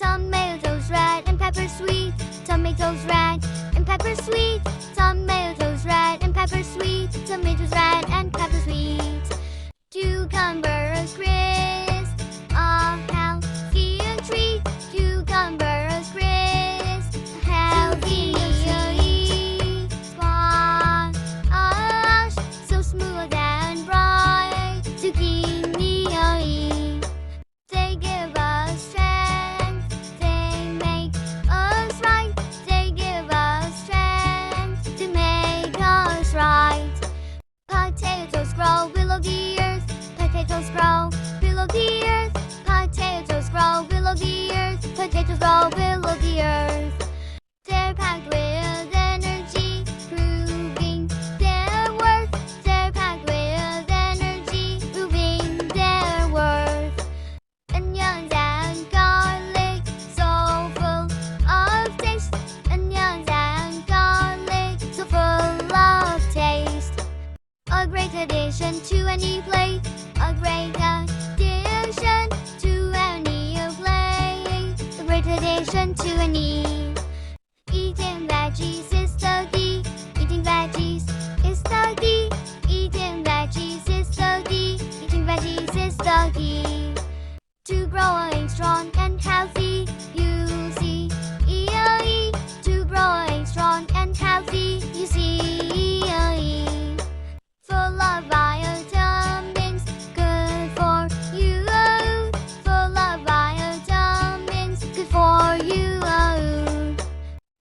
Tomatoes red and pepper sweet. Tomatoes red and pepper sweet. Tomatoes red and pepper sweet. Tomatoes red and pepper sweet. Cucumbers crisp, a healthy treat. Cucumbers crisp, a healthy treat. Squash, so smooth and bright. Zucchini, they give us strength. They make us right. They give us strength to make us right. Potatoes grow below the earth. Potatoes grow below the earth. Potatoes grow below the earth. Potatoes grow below the earth. They're packed with energy, proving their worth. They're packed with energy, proving their worth. Onions and garlic, so full of taste. Onions and garlic, so full of taste. A great addition to any plate. A great addition to any plate. A great addition to any. Eating veggies is the key. Eating veggies is the key. Eating veggies is the key. Eating veggies is the key. To growing strong and healthy, you see, to growing strong and healthy, you see, full of vitamins, good for you, full of vitamins, good for you.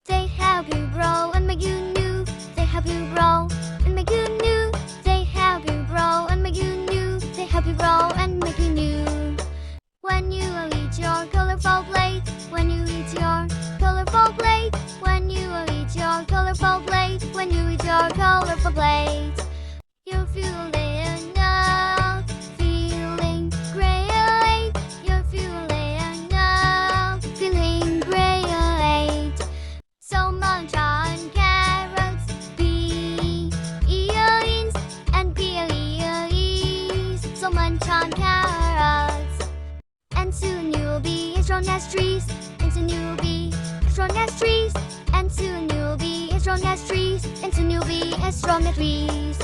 They help you grow and make you new. They help you grow and make you new. They help you grow and make you new. They help you grow and make you new. When you eat your colorful plate, when you eat your colorful plate, when you eat your colorful plate, when you eat your colorful plate, you're feeling up, feeling great. You're feeling up, feeling great. So munch on carrots, beans, and peas. So munch on carrots. And soon you'll be as strong as trees. And soon you'll be as strong as trees. And soon you'll be as strong as trees. And soon you'll be as strong as trees.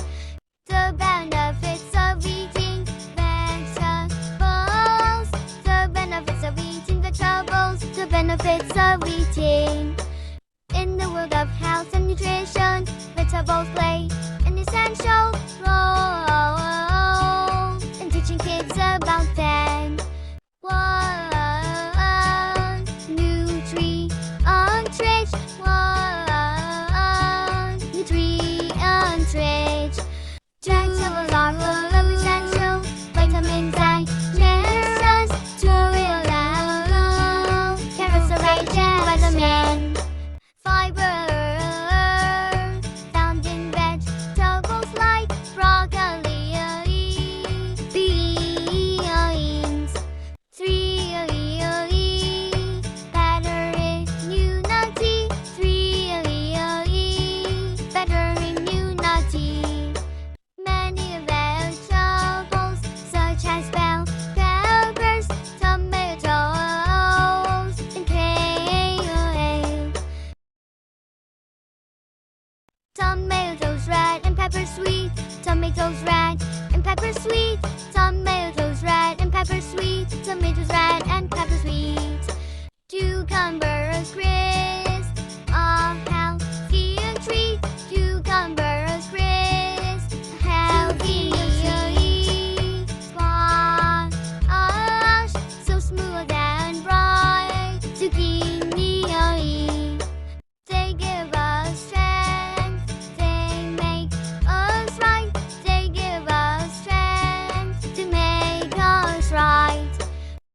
The benefits of eating vegetables. The benefits of eating vegetables. The benefits of eating. In the world of health and nutrition, vegetables play an essential role in teaching kids about them. One nutrient rich, one nutrient rich. Vegetables are full of essential vitamins and minerals to real life. Carrots are rich in vitamin fiber, found in vegetables like broccoli, beans. 3 better immunity. 3 better immunity. Many vegetables such as bell peppers, tomatoes, and kale. Tomatoes red and pepper sweet. Tomatoes red and pepper sweet. Tomatoes red and pepper sweet. Tomatoes red and pepper sweet. Cucumbers crisp, a healthy treat. Cucumbers crisp, a healthy treat. Squash, so smooth and bright. Zucchini, they give us strength. They make us right. They give us strength to make us right.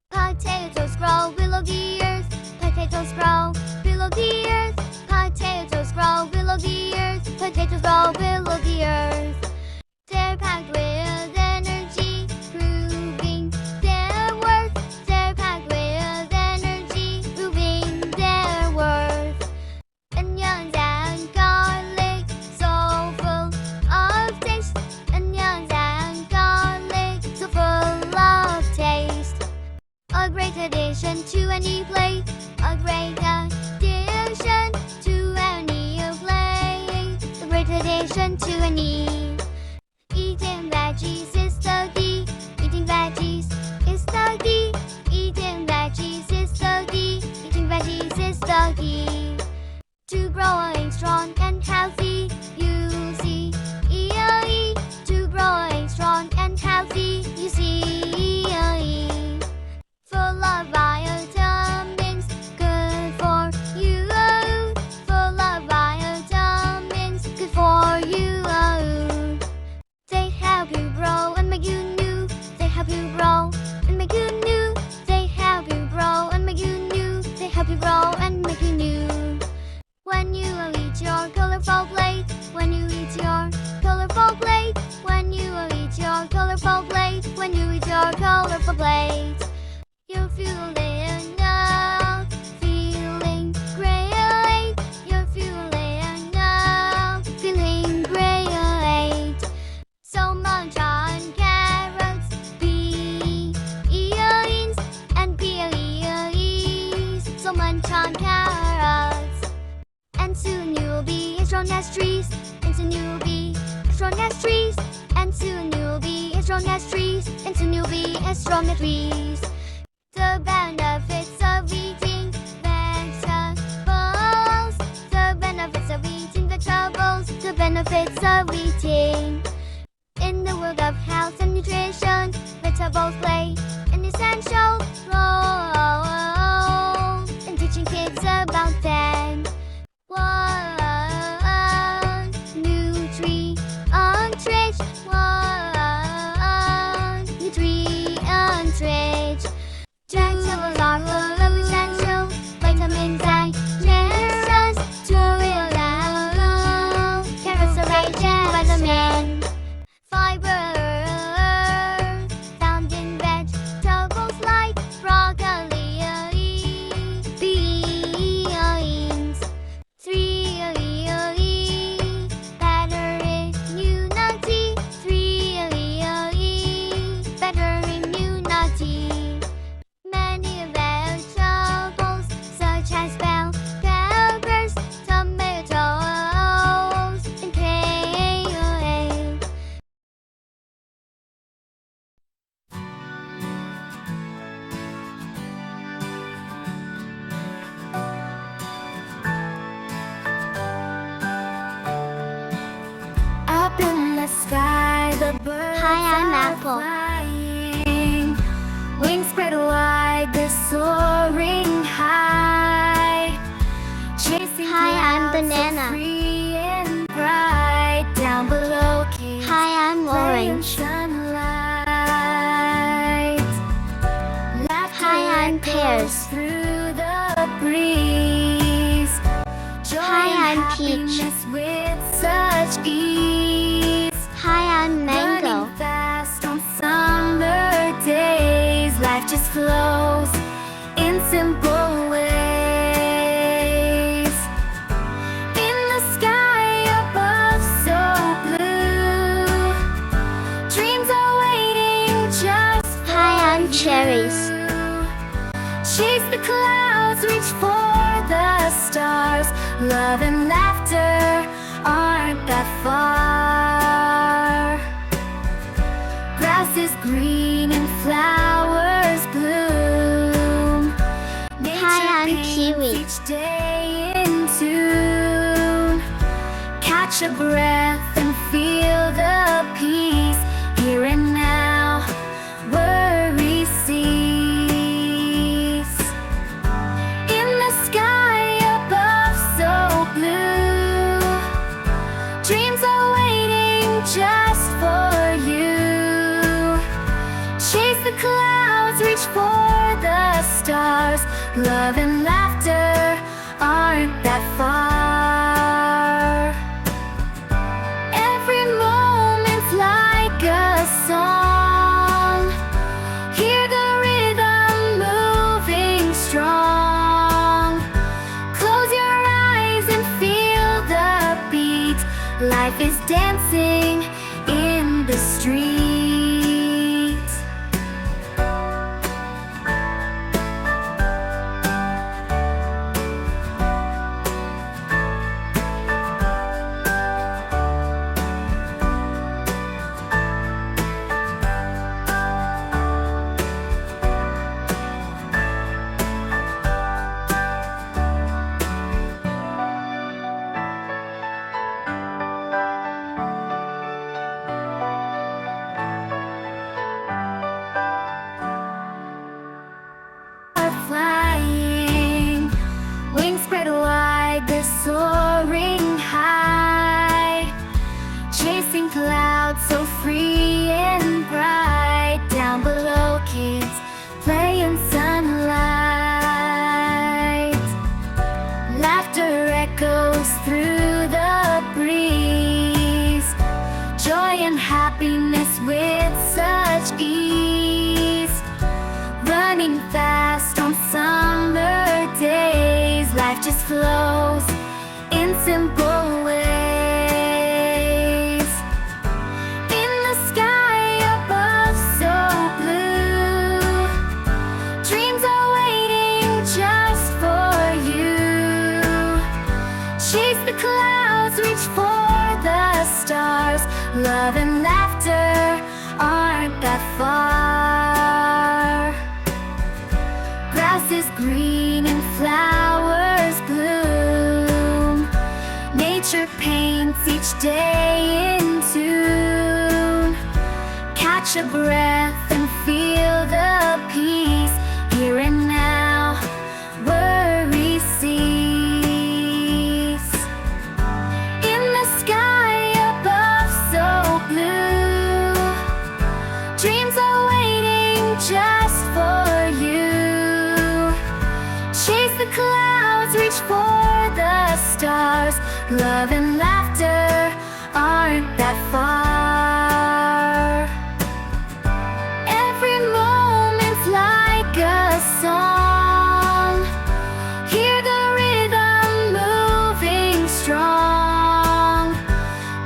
Potatoes grow below the earth. Potatoes grow below the earth. Potatoes grow below the earth. Potatoes grow below the earth. They're packed with energy, proving their worth. They're packed with energy, proving their worth. Onions and garlic, so full of taste. Onions and garlic, so full of taste. A great addition to any plate. strong and healthy. You see, E-O-E. To grow strong and healthy. You see, E-O-E. Full of vitamins, good for you. Full of vitamins, good for you. They help you grow and make you new. They help you grow and make you new. They help you grow and make you new. They help you grow and make you new. When you eat your colorful plate, when you eat your colorful plate, when you eat your colorful plate, when you eat your colorful plate, you'll feel now, feeling great. You're feeling now, feeling great. So much on carrots, beans, and peas. So much on carrots. And soon you'll be as strong as trees. And soon you'll be as strong as trees. And soon you'll be as strong as trees. And soon you'll be as strong as trees. The benefits of eating vegetables. The benefits of eating vegetables. The benefits of eating. In the world of health and nutrition, vegetables play an essential role in teaching kids about them. One nutrient rich, one nutrient rich. Vegetables are full of essential vitamins and minerals to real life. Carrots are rich in vitamin fiber, found in vegetables like broccoli, beans. 3 better immunity. 3 better immunity. Many vegetables such as bell peppers, tomatoes, and kale. Up in the sky, the birds Hi, I'm are Apple. flying. Wings spread wide, they're soaring high. Chasing Hi, I'm clouds so Banana. free and bright. Down below, kids Hi, I'm play in Orange. sunlight. Laughter Hi, I'm echoes Pears. through the breeze. Joy Hi, and I'm Peach. happiness with such ease. Hi, I'm Mango. Running fast on summer days. Life just flows in simple ways. In the sky above, so blue, dreams are waiting just for Hi, I'm Cherries. you. Chase the clouds, reach for the stars. Love and laughter aren't that far. Grass is green and flowers bloom. Hi, I'm Nature paints Kiwi. each day in tune. Catch a breath and feel the peace here and now. Worry cease. In the sky above, so blue, dreams are waiting just for you. Chase the clouds, reach for the stars. Love and laughter aren't that far. Every moment's like a song. Hear the rhythm moving strong. Close your eyes and feel the beat. Life is dancing in the street. just flows in simple ways. In the sky above so blue, dreams are waiting just for you. Chase the clouds, reach for the stars. Love and laughter aren't that far. Grass is green and flowers bloom. Nature paints each day in tune. Catch a breath and feel the peace. Here and now, worry cease. In the sky above so blue, dreams are waiting just for you. Chase the clouds, reach for the stars. Love and laughter aren't that far. Every moment's like a song. Hear the rhythm moving strong.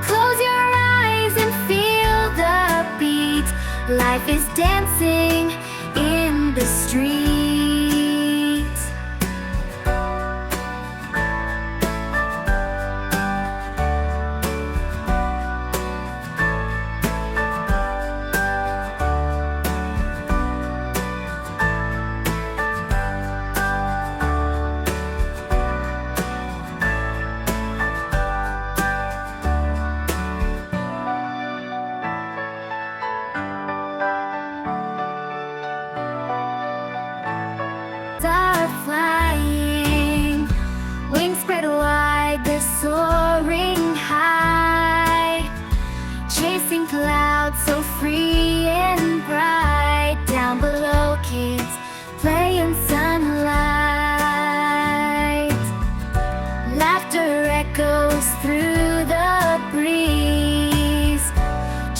Close your eyes and feel the beat. Life is dancing in the street. Are flying, wings spread wide, they're soaring high, chasing clouds so free and bright. Down below, kids play in sunlight. Laughter echoes through the breeze,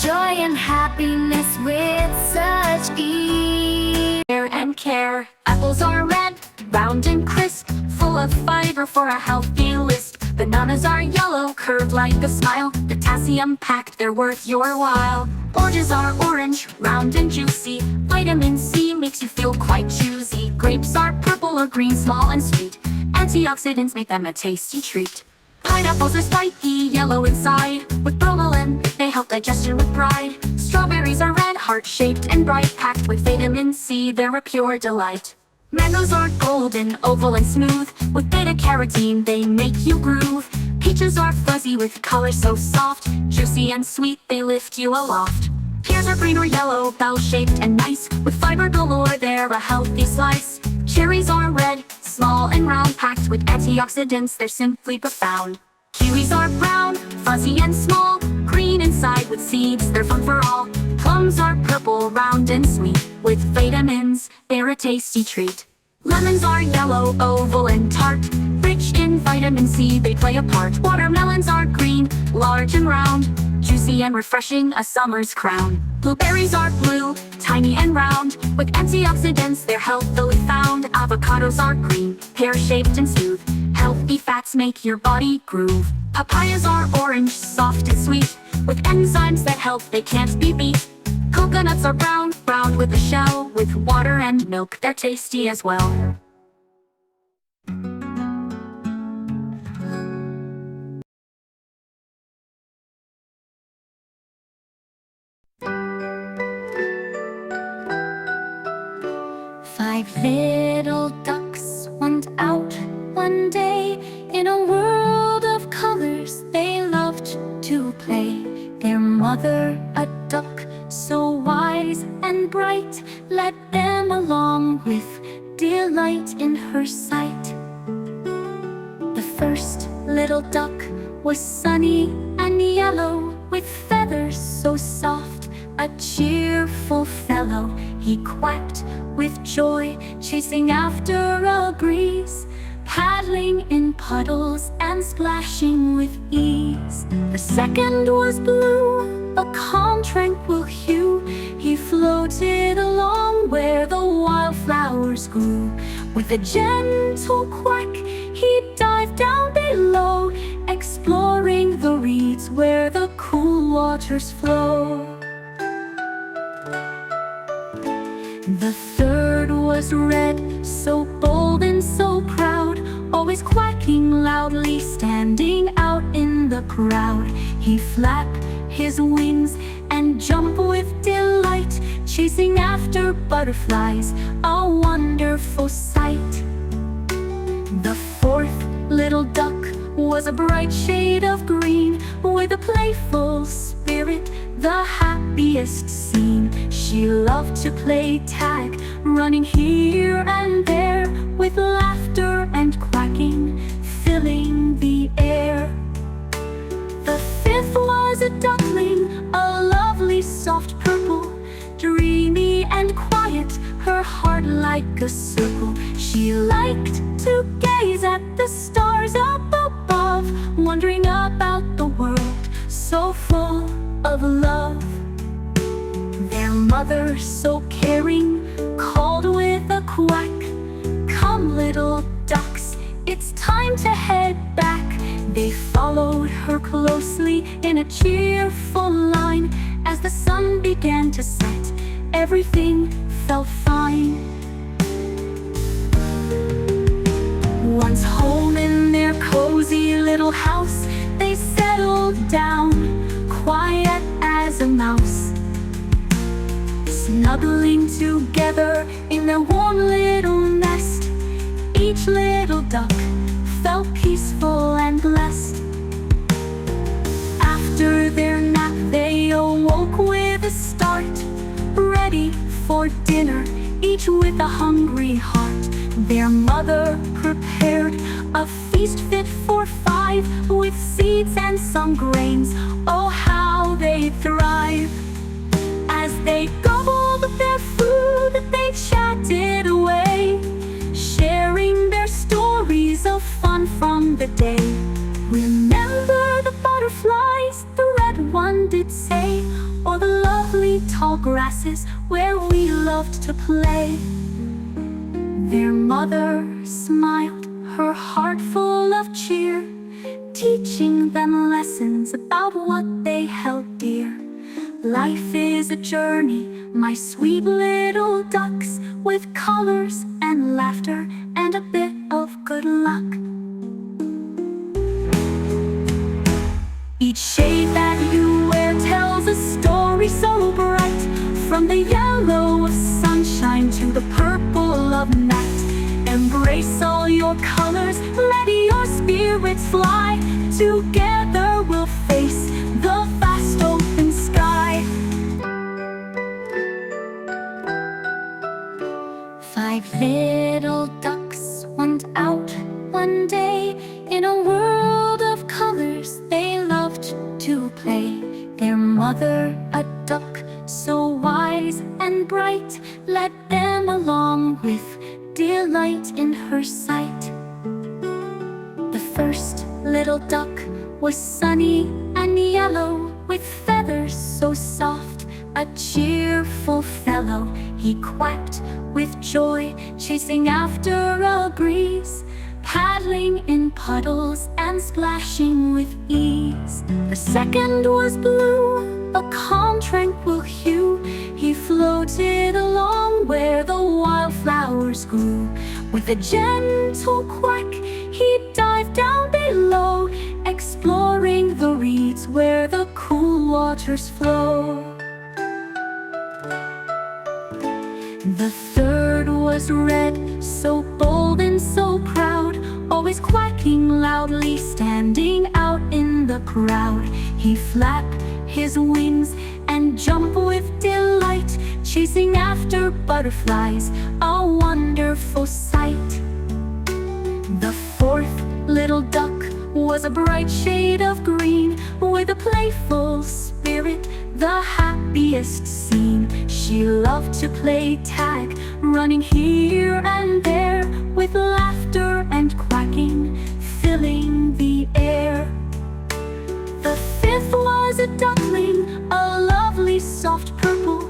joy and happiness with such ease. And care. Apples are red, round and crisp, full of fiber for a healthy list. Bananas are yellow, curved like a smile, potassium packed, they're worth your while. Oranges are orange, round and juicy, vitamin C makes you feel quite choosy. Grapes are purple or green, small and sweet, antioxidants make them a tasty treat. Pineapples are spiky, yellow inside, with bromelain, they help digestion with pride. Strawberries are red, heart-shaped and bright, packed with vitamin C, they're a pure delight. Mangoes are golden, oval and smooth, with beta-carotene, they make you groove. Peaches are fuzzy with color so soft, juicy and sweet, they lift you aloft. Pears are green or yellow, bell-shaped and nice, with fiber galore, they're a healthy slice. Cherries are red, small and round, packed with antioxidants, they're simply profound. Kiwis are brown, fuzzy and small, green inside with seeds, they're fun for all. Plums are purple, round and sweet, with vitamins, they're a tasty treat. Lemons are yellow, oval and tart, rich in vitamin C, they play a part. Watermelons are green, large and round, juicy and refreshing, a summer's crown. Blueberries are blue, tiny and round, with antioxidants, they're healthily found. Avocados are green, pear-shaped and smooth, healthy fats make your body groove. Papayas are orange, soft and sweet, with enzymes that help, they can't be beat. Coconuts are brown, round with a shell, with water and milk, they're tasty as well. Five little ducks went out one day. In a world of colors they loved to play. Their mother, a duck so wise and bright, led them along with delight in her sight. The first little duck was sunny and yellow, with feathers so soft, a cheerful fellow. He quacked with joy, chasing after a breeze, paddling in puddles and splashing with ease. The second was blue, a calm, tranquil hue. He floated along where the wildflowers grew. With a gentle quack, he waters flow. The third was red, so bold and so proud, always quacking loudly, standing out in the crowd. He flapped his wings and jumped with delight, chasing after butterflies, a wonderful sight. The fourth little duck was a bright shade of green, with a playful spirit, the happiest seen. She loved to play tag, running here and there, with laughter and quacking, filling the air. The fifth was a duckling, a lovely soft purple, dreamy and quiet, her heart like a circle. She liked to gaze at the stars up above, wondering about the world so full of love. Their mother, so caring, called with a quack, "Come, little ducks, it's time to head back." They followed her closely in a cheerful line. As the sun began to set, everything felt fine. Once home in their cozy little house, they settled down, quiet as a mouse, snuggling together in their warm little nest. Each little duck felt peaceful and blessed. After their nap, they awoke with a start, ready for dinner, each with a hungry heart. Their mother prepared a feast fit for five, with seeds and some grains. Oh, how they thrive! As they gobbled their food, they chatted away, sharing their stories of fun from the day. "Remember the butterflies," the red one did say, "or the lovely tall grasses where we loved to play." Their mother smiled, her heart full of cheer, teaching them lessons about what they held dear. "Life is a journey, my sweet little ducks, with colors and laughter and a bit of good luck. Each shade that you wear tells a story so bright, from the yellow of sunshine to the purple of night. Embrace all your colors, let your spirits fly. Together we'll face the vast open sky." Five little ducks went out one day, in a world of colors they loved to play. Their mother, a duck so wise and bright, led them along with delight in her sight. The first little duck was sunny and yellow, with feathers so soft, a cheerful fellow. He quacked with joy, chasing after a breeze, paddling in puddles and splashing with ease. The second was blue, a calm, tranquil hue. He floated along where the wildflowers grew. With a gentle quack, he dived down below, exploring the reeds where the cool waters flow. The third was red, so bold and so proud, always quacking loudly, standing out in the crowd. He flapped his wings and jumped with delight, chasing after butterflies, a wonderful sight. The fourth little duck was a bright shade of green, with a playful spirit, the happiest seen. She loved to play tag, running here and there, with laughter and quacking, filling the air. The fifth was a duckling, a lovely soft purple,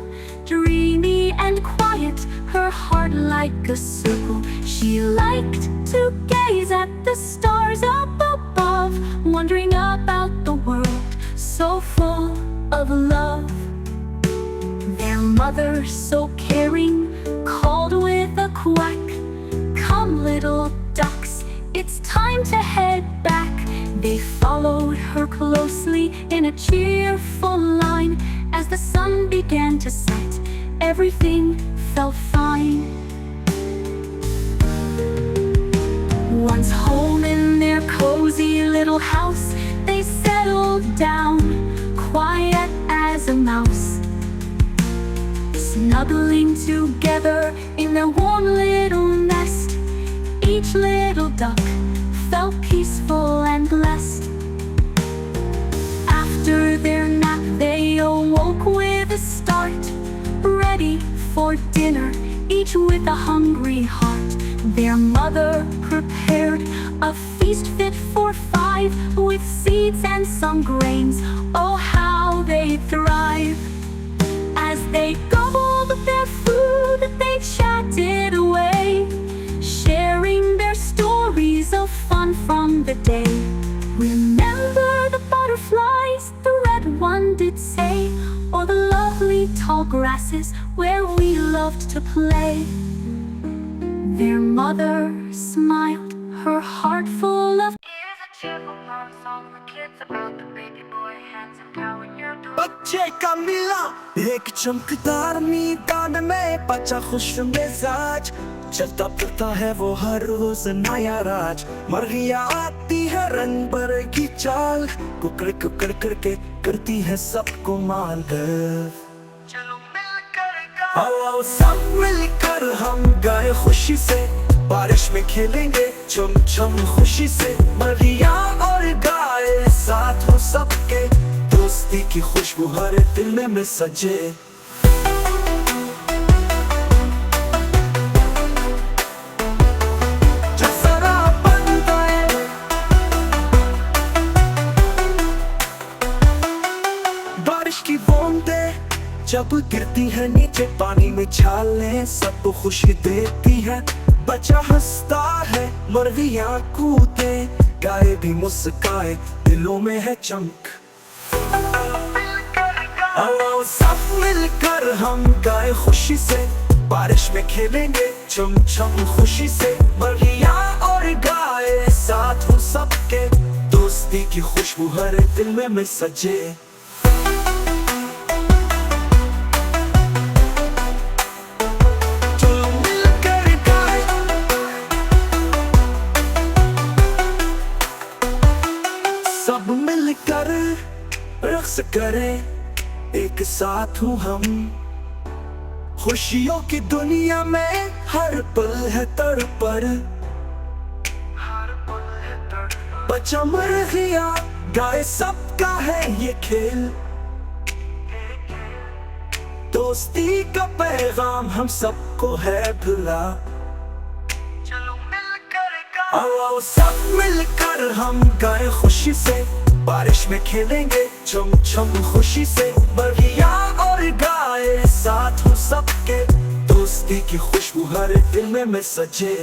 dreamy and quiet, her heart like a circle. She liked to gaze at the stars up above, wondering about the world so full of of love. Their mother, so caring, called with a quack, "Come, little ducks, it's time to head back." They followed her closely in a cheerful line. As the sun began to set, everything felt fine. Once home in their cozy little house, they settled down, quiet as a mouse, snuggling together in their warm little nest. Each little duck felt peaceful and blessed. After their nap, they awoke with a start, ready for dinner, each with a hungry heart. Their mother prepared a feast fit for 5, with seeds and some grains. Oh, how they thrive! As they gobbled their food, they chatted away, sharing their stories of fun from the day. "Remember the butterflies," the red one did say, "or the lovely tall grasses where we loved to play." Their mother smiled, her heart full of Here's a cheerful love song for kids about the baby boy handsome cow in your door. बच्चे का मिला एक चमकदार मैदान में, बच्चा खुश मिजाज, चलता फिरता है वो हर रोज नया राज। मर्गियाँ आती है रंग बरंगी चाल, कुकड़ कुकड़ करके करती है सबको माल। चलो मिलकर गाओ, आओ सब मिलकर हम गाए खुशी से, बारिश में खेलेंगे छम छम खुशी से। मर्गियाँ और गाए साथ हो सबके, दोस्ती की खुशबू हर दिल में सजे। बारिश की बूंदें जब गिरती है नीचे, पानी में छालें सबको खुशी देती है। बच्चा हंसता है, मुर्गियाँ कूदे, गाय भी मुस्काए, दिलों में है चमक। आओ सब मिलकर हम गाए खुशी से, बारिश में खेलेंगे छम छम खुशी से। मर्गियाँ और गाय साथ हो सबके, दोस्ती की खुशबू हर दिल में सजे। सब मिलकर रक्स करें, एक साथ हूँ हम, खुशियों की दुनिया में हर पल है तड़पड़। बच्चा मर्गियाँ गाए सबका है ये खेल, दोस्ती का पैगाम हम सबको है भुला। चलो मिलकर गाओ, आओ सब मिलकर हम गाए खुशी से, बारिश में खेलेंगे छम छम खुशी से। मर्गियाँ और गाए साथ हो सबके, दोस्ती की खुशबू हर दिल में सजे।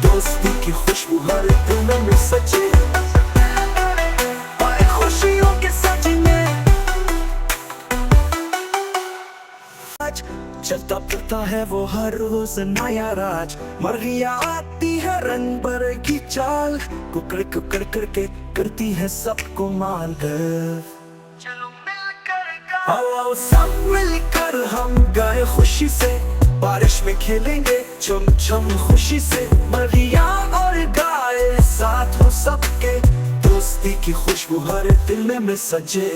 दोस्ती की खुशबू हर दिल में सजे। आए खुशियों के सजने, चलता फिरता है वो हर रोज नया राज। मर्गियाँ आती है रंग बरंगी चाल, कुकड़ कुकड़ करके करती है सबको माल। चलो मिलकर गाओ, आओ सब मिलकर हम गाए खुशी से, बारिश में खेलेंगे छम छम खुशी से। मर्गियाँ और गाए साथ हो सबके, दोस्ती की खुशबू हर दिल में सजे।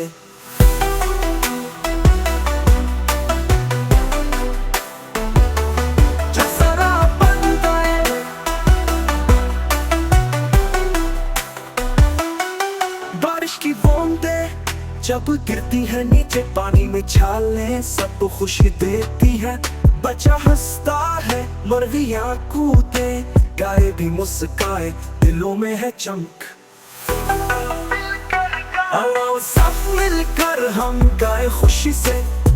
बारिश की बूंदें जब गिरती है नीचे, पानी में छालें सबको खुशी देती है। बच्चा हंसता है, मुर्गियाँ कूदे, गाय भी मुस्काए, दिलों में है चमक। आओ सब मिलकर हम गाए खुशी से,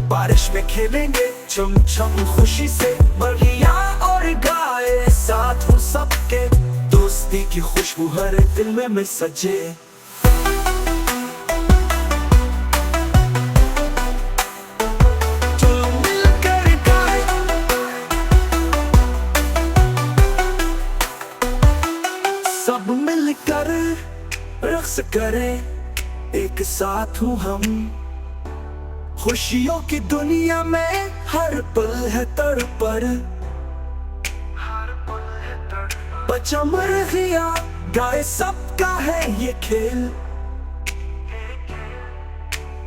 बारिश में खेलेंगे छम छम खुशी से। मर्गियाँ और गाय साथ हो सबके, दोस्ती की खुशबू हर दिल में सजे। रक्स करें एक साथ हूँ हम। खुशियों की दुनिया में हर पल है तड़पड़, बचा मर गया गाए सबका है ये खेल।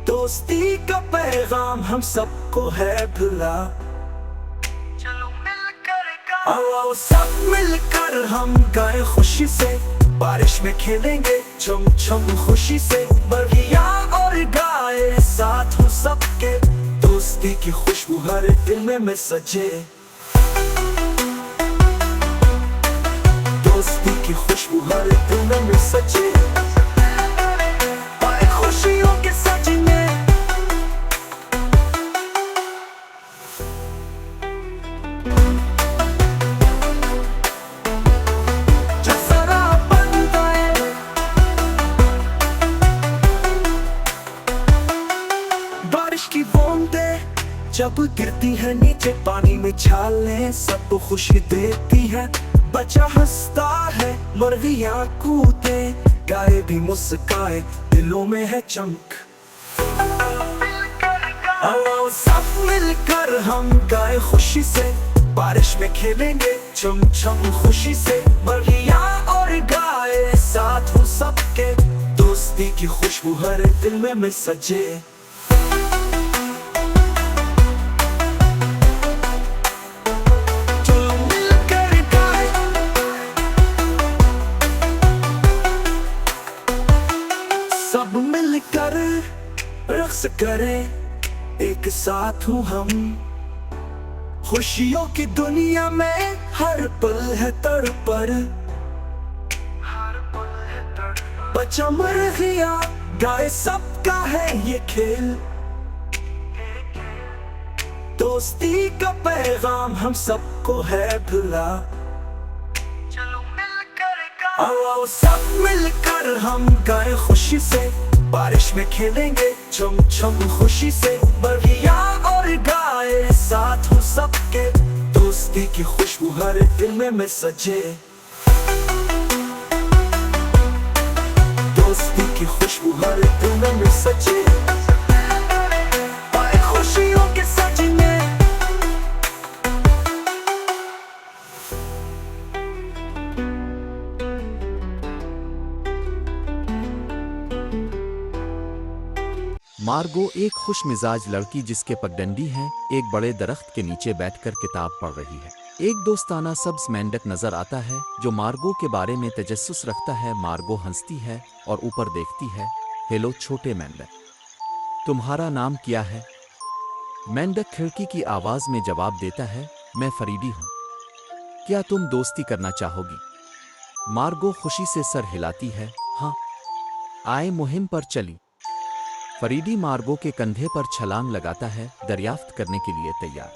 दोस्ती का पैगाम हम सबको है भुला, चलो मिलकर आओ सब मिलकर हम गाए खुशी से। बारिश में खेलेंगे छम छम खुशी से, बगिया और गाए साथ हो सबके। दोस्ती की खुशबू हर दिल में सजे, दोस्ती की खुशबू हर दिल में सजे। आए खुशियों के सजने, जसरा बन गए। बारिश की बूंदें जब गिरती है नीचे पानी में छालें सबको खुशी देती है। बच्चा हंसता है मुर्गियाँ कूदे, गाय भी मुस्काए दिलों में है चमक। आओ सब मिलकर हम गाए खुशी से, बारिश में खेलेंगे छम छम खुशी से। मुर्गियाँ और गाय साथ हो सबके, दोस्ती की खुशबू हर दिल में सजे। सब मिलकर रक्स करें एक साथ हूँ हम। खुशियों की दुनिया में हर पल है तड़पड़, बचा मर गया गाए सबका है ये खेल। दोस्ती का पैगाम हम सबको है भुला, आओ सब मिलकर हम गाए खुशी से। बारिश में खेलेंगे छम छम खुशी से, बगिया और गाए साथ हो सबके। दोस्ती की खुशबू हर दिल में सजे, दोस्ती की खुशबू हर दिल में सजे। आए खुशियों के सजने, मार्गो एक खुश मिजाज लड़की जिसके पगडंडी हैं एक बड़े दरख्त के नीचे बैठकर किताब पढ़ रही है। एक दोस्ताना सब्ज मेंढक नजर आता है जो मार्गो के बारे में तजस्सुस रखता है। मार्गो हंसती है और ऊपर देखती है। हेलो छोटे मेंढक, तुम्हारा नाम क्या है? मेंढक खिड़की की आवाज में जवाब देता है, मैं फरीडी हूँ, क्या तुम दोस्ती करना चाहोगी? मार्गो खुशी से सर हिलाती है, हाँ, आए मुहिम पर चली। फरीडी मार्गो के कंधे पर छलांग लगाता है, दरियाफ्त करने के लिए तैयार।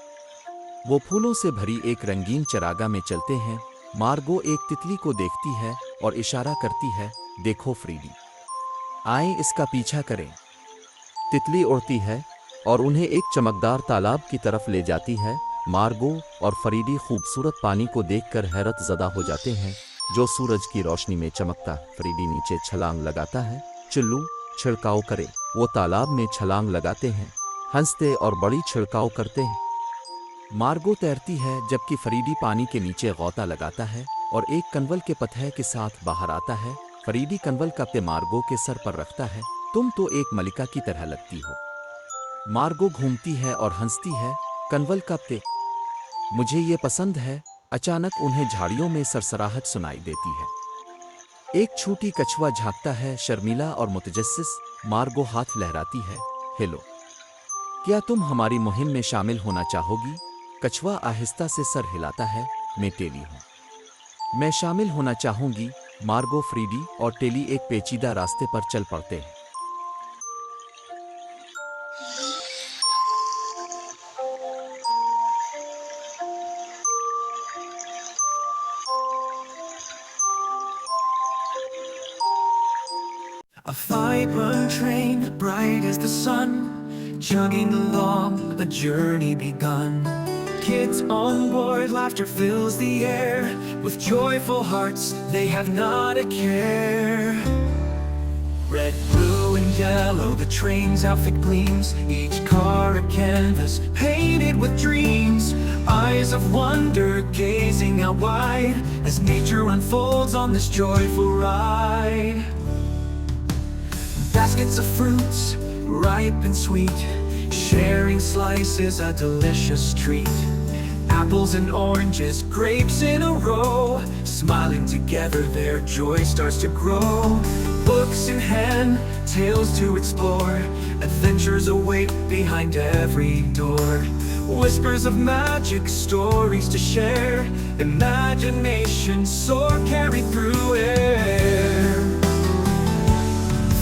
वो फूलों से भरी एक रंगीन चरागाह में चलते हैं। मार्गो एक तितली को देखती है और इशारा करती है, देखो फरीडी, आए इसका पीछा करें। तितली उड़ती है और उन्हें एक चमकदार तालाब की तरफ ले जाती है। मार्गो और फरीडी खूबसूरत पानी को देखकर हैरत ज़दा हो जाते हैं जो सूरज की रोशनी में चमकता। फरीडी नीचे छलांग लगाता है, चुल्लू छिड़काव करे। वो तालाब में छलांग लगाते हैं, हंसते और बड़ी छिड़काव करते हैं। मार्गो तैरती है जबकि फरीडी पानी के नीचे गौता लगाता है और एक कनवल के पतहे के साथ बाहर आता है। फरीडी कनवल का पे मार्गो के सर पर रखता है, तुम तो एक मलिका की तरह लगती हो। मार्गो घूमती है और हंसती है, कनवल का पे, मुझे ये पसंद है। अचानक उन्हें झाड़ियों में सरसराहट सुनाई देती है। एक छोटी कछुआ झांकता है, शर्मीला और मुतजस्सिस। मार्गो हाथ लहराती है, हेलो, क्या तुम हमारी मुहिम में शामिल होना चाहोगी? कछुआ आहिस्ता से सर हिलाता है, मैं टेली हूँ, मैं शामिल होना चाहूंगी। मार्गो, फरीडी और टेली एक पेचीदा रास्ते पर चल पड़ते हैं। A vibrant train, bright as the sun, chugging along, a journey begun. Kids on board, laughter fills the air. With joyful hearts, they have not a care. Red, blue, and yellow, the train's outfit gleams. Each car a canvas painted with dreams. Eyes of wonder gazing out wide as nature unfolds on this joyful ride. Baskets of fruits, ripe and sweet, sharing slices a delicious treat. Apples and oranges, grapes in a row, smiling together their joy starts to grow. Books in hand, tales to explore, adventures await behind every door. Whispers of magic, stories to share, imagination soar carried through air.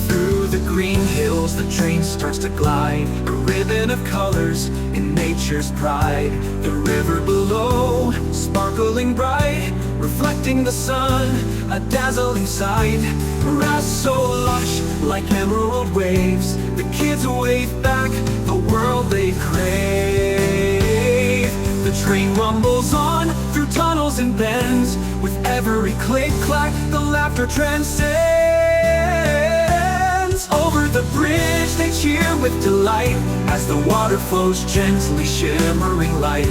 Through the green hills the train starts to glide, a ribbon of colors in nature's pride. The river below, sparkling bright, reflecting the sun, a dazzling sight. Grass so lush, like emerald waves, the kids wave back the world they crave. The train rumbles on through tunnels and bends, with every click-clack the laughter transcends. Over the bridge they cheer with delight as the water flows gently, shimmering light.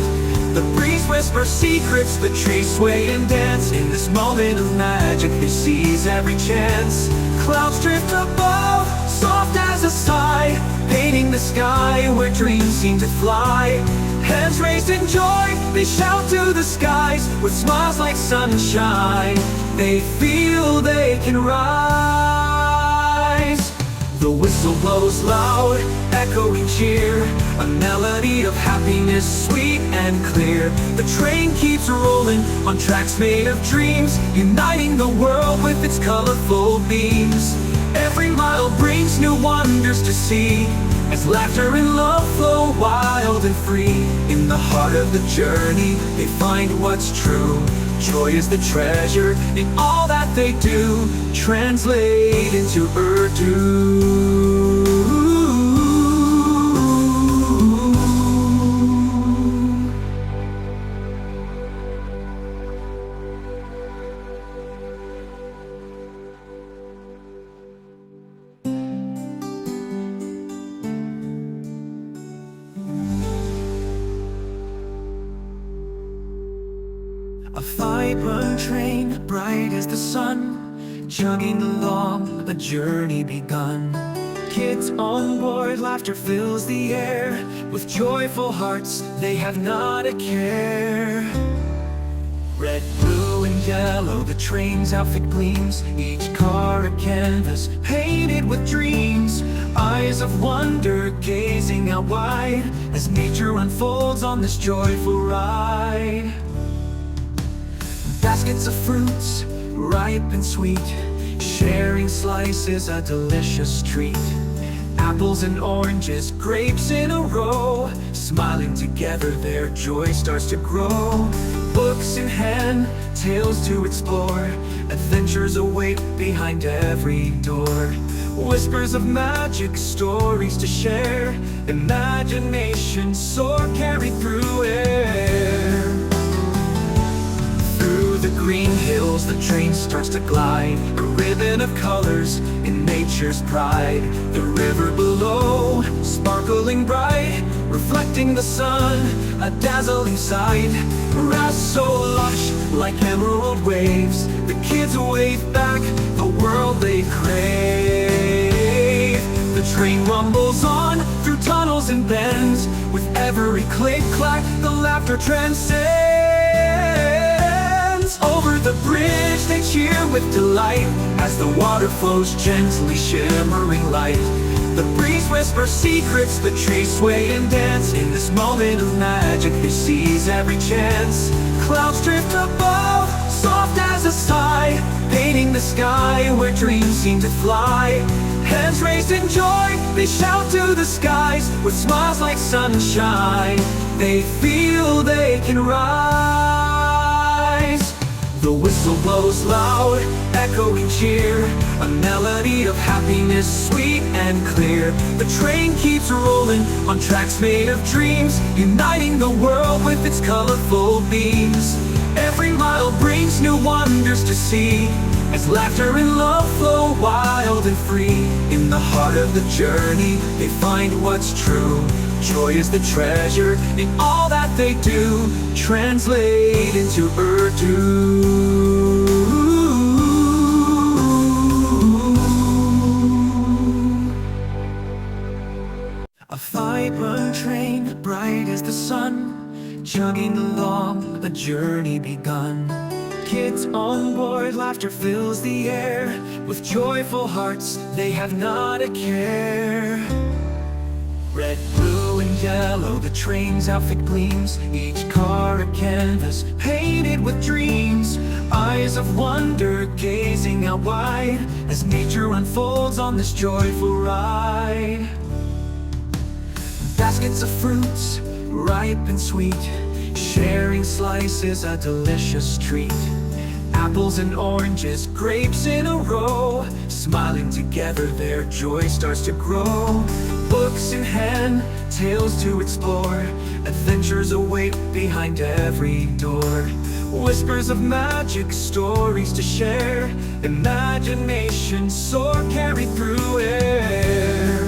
The breeze whispers secrets, the trees sway and dance. In this moment of magic they seize every chance. Clouds drift above, soft as a sigh, painting the sky where dreams seem to fly. Hands raised in joy, they shout to the skies with smiles like sunshine. They feel they can rise. The whistle blows loud, echoing cheer, a melody of happiness sweet and clear. The train keeps rolling on tracks made of dreams, uniting the world with its colorful beams. Every mile brings new wonders to see, as laughter and love flow wild and free. In the heart of the journey they find what's true. Joy is the treasure in all that they do, translate into Urdu. A vibrant train, bright as the sun, chugging along, a journey begun. Kids on board, laughter fills the air. With joyful hearts, they have not a care. Red, blue, and yellow, the train's outfit gleams. Each car a canvas painted with dreams. Eyes of wonder gazing out wide as nature unfolds on this joyful ride. Baskets of fruits, ripe and sweet, sharing slices a delicious treat. Apples and oranges, grapes in a row, smiling together their joy starts to grow. Books in hand, tales to explore, adventures await behind every door. Whispers of magic, stories to share, imagination soar carried through air. The green hills, the train starts to glide, a ribbon of colors in nature's pride. The river below, sparkling bright, reflecting the sun, a dazzling sight. Grass so lush, like emerald waves, the kids wave back the world they crave. The train rumbles on through tunnels and bends, with every click-clack the laughter transcends. Over the bridge they cheer with delight as the water flows gently, shimmering light. The breeze whispers secrets, the trees sway and dance. In this moment of magic they seize every chance. Clouds drift above, soft as a sigh, painting the sky where dreams seem to fly. Hands raised in joy, they shout to the skies with smiles like sunshine. They feel they can rise. The whistle blows loud, echoing cheer, a melody of happiness sweet and clear. The train keeps rolling on tracks made of dreams, uniting the world with its colorful beams. Every mile brings new wonders to see, as As laughter and love flow wild and free, in the heart of the journey they find what's true. Joy is the treasure in all that they do, translate into Urdu. A vibrant train, bright as the sun, chugging along, a journey begun. Kids on board, laughter fills the air. With joyful hearts, they have not a care. Red, blue, and yellow, the train's outfit gleams. Each car a canvas, painted with dreams. Eyes of wonder, gazing out wide, as nature unfolds on this joyful ride. Baskets of fruits, ripe and sweet, sharing slices, a delicious treat. Apples and oranges, grapes in a row, smiling together their joy starts to grow. Books in hand, tales to explore, adventures await behind every door. Whispers of magic, stories to share, imagination soar, carried through air.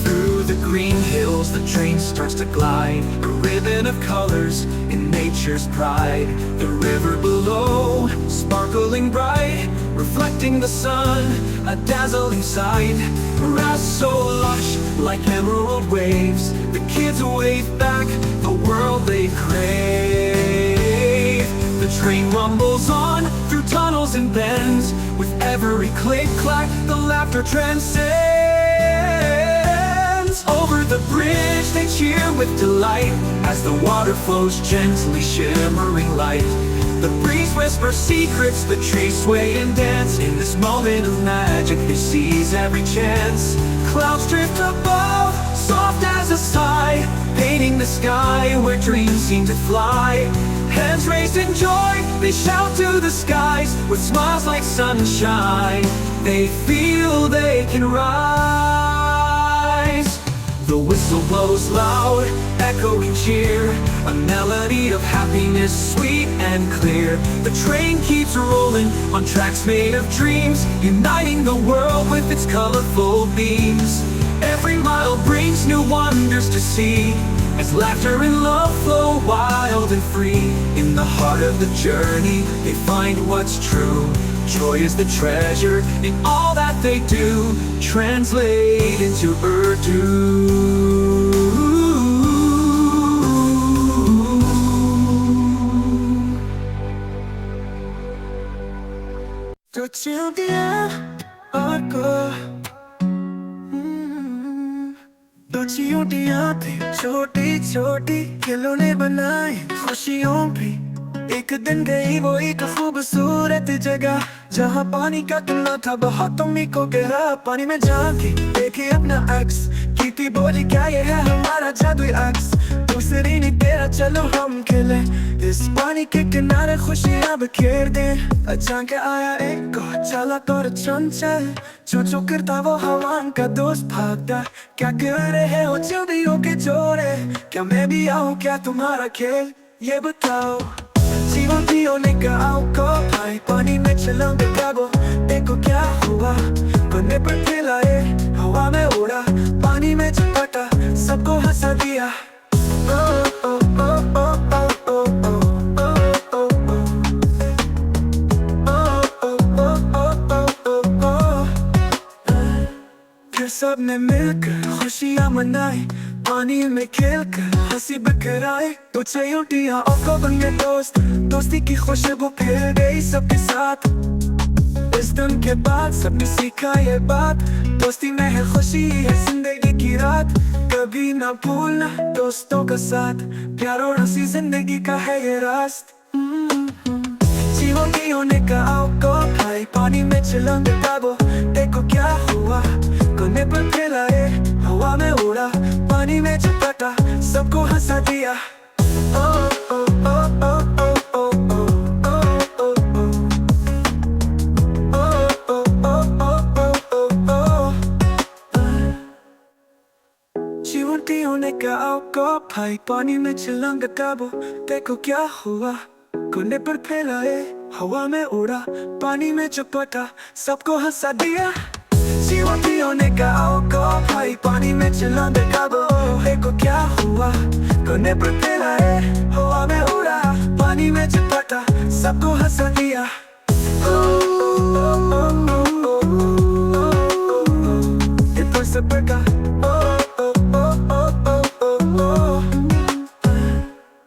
Through the green hills the train starts to glide, a ribbon of colors in nature's pride. The river below, sparkling bright, reflecting the sun, a dazzling sight. Grass so lush, like emerald waves, the kids wave back the world they crave. The train rumbles on through tunnels and bends, with every click-clack the laughter transcends. Over the bridge they cheer with delight, as the water flows gently, shimmering light. The breeze whispers secrets, the trees sway and dance. In this moment of magic they seize every chance. Clouds drift above, soft as a sigh, painting the sky where dreams seem to fly. Hands raised in joy, they shout to the skies, with smiles like sunshine. They feel they can rise. The whistle blows loud, echoing cheer, a melody of happiness, sweet and clear. The train keeps rolling on tracks made of dreams, uniting the world with its colorful beams. Every mile brings new wonders to see, as laughter and love flow wild and free. In the heart of the journey they find what's true. Joy is the treasure in all that they do, translate into Urdu. तो चल दिया आपको तो चींटियां थी छोटी छोटी, खिलौने बनाए खुशियों भी। एक दिन गई वो एक खूबसूरत जगह, जहाँ पानी का कितना था बहुत तुमी को गिरा। पानी में झांकी देखी अपना अक्स, कीती बोली क्या ये है हमारा जादुई अक्स। दूसरी नहीं तेरा चलो हम खेले, इस पानी के किनारे खुशियाँ बिखेर दे। अचानक आया एक और चालाक और चंचल, जो करता वो हवान का दोस्त भागता। क्या कर रहे हो चिड़ियों के जोड़े, क्या मैं भी आऊँ क्या तुम्हारा खेल ये बताओ। जीवन पियो ने कहा को भाई, पानी में छलांग लगाओ देखो क्या हुआ। पन्ने पर फैलाए हवा में उड़ा, पानी में चपटा सबको हंसा दिया। ओ ओ ओ ओ ओ ओ ओ ओ ओ। फिर सबने मिलकर खुशियाँ मनाई, पानी में खेलकर हंसी बिखराई। तो चींटियां और को बन गए दोस्त, दोस्ती की खुशबू फैल गई सबके साथ। इस दिन के बाद सबने सीखा ये बात, दोस्ती में है खुशी है जिंदगी की रात। कभी ना भूलना दोस्तों का साथ, प्यार और हंसी जिंदगी का है ये रास्त। चींटियों ने कहा को भाई, पानी में छलांग लगाओ देखो क्या हुआ। कोने पर फैलाए हवा में उड़ा, पानी में चपटा सबको हंसा दिया। ओ ओ ओ ओ ओ ओ ओ ओ ओ। चींटियों ने कहा को भाई, पानी में छलांग लगाओ देखो क्या हुआ। कोने पर फैलाए हवा में उड़ा, पानी में चिपका, सबको हंसा दिया। जीवन पियोने का आओ को भाई, पानी में चला देखा वो को क्या हुआ, कोने पर फैलाए, हवा में उड़ा, पानी में चिपका, सबको हंसा दिया। इतना सब का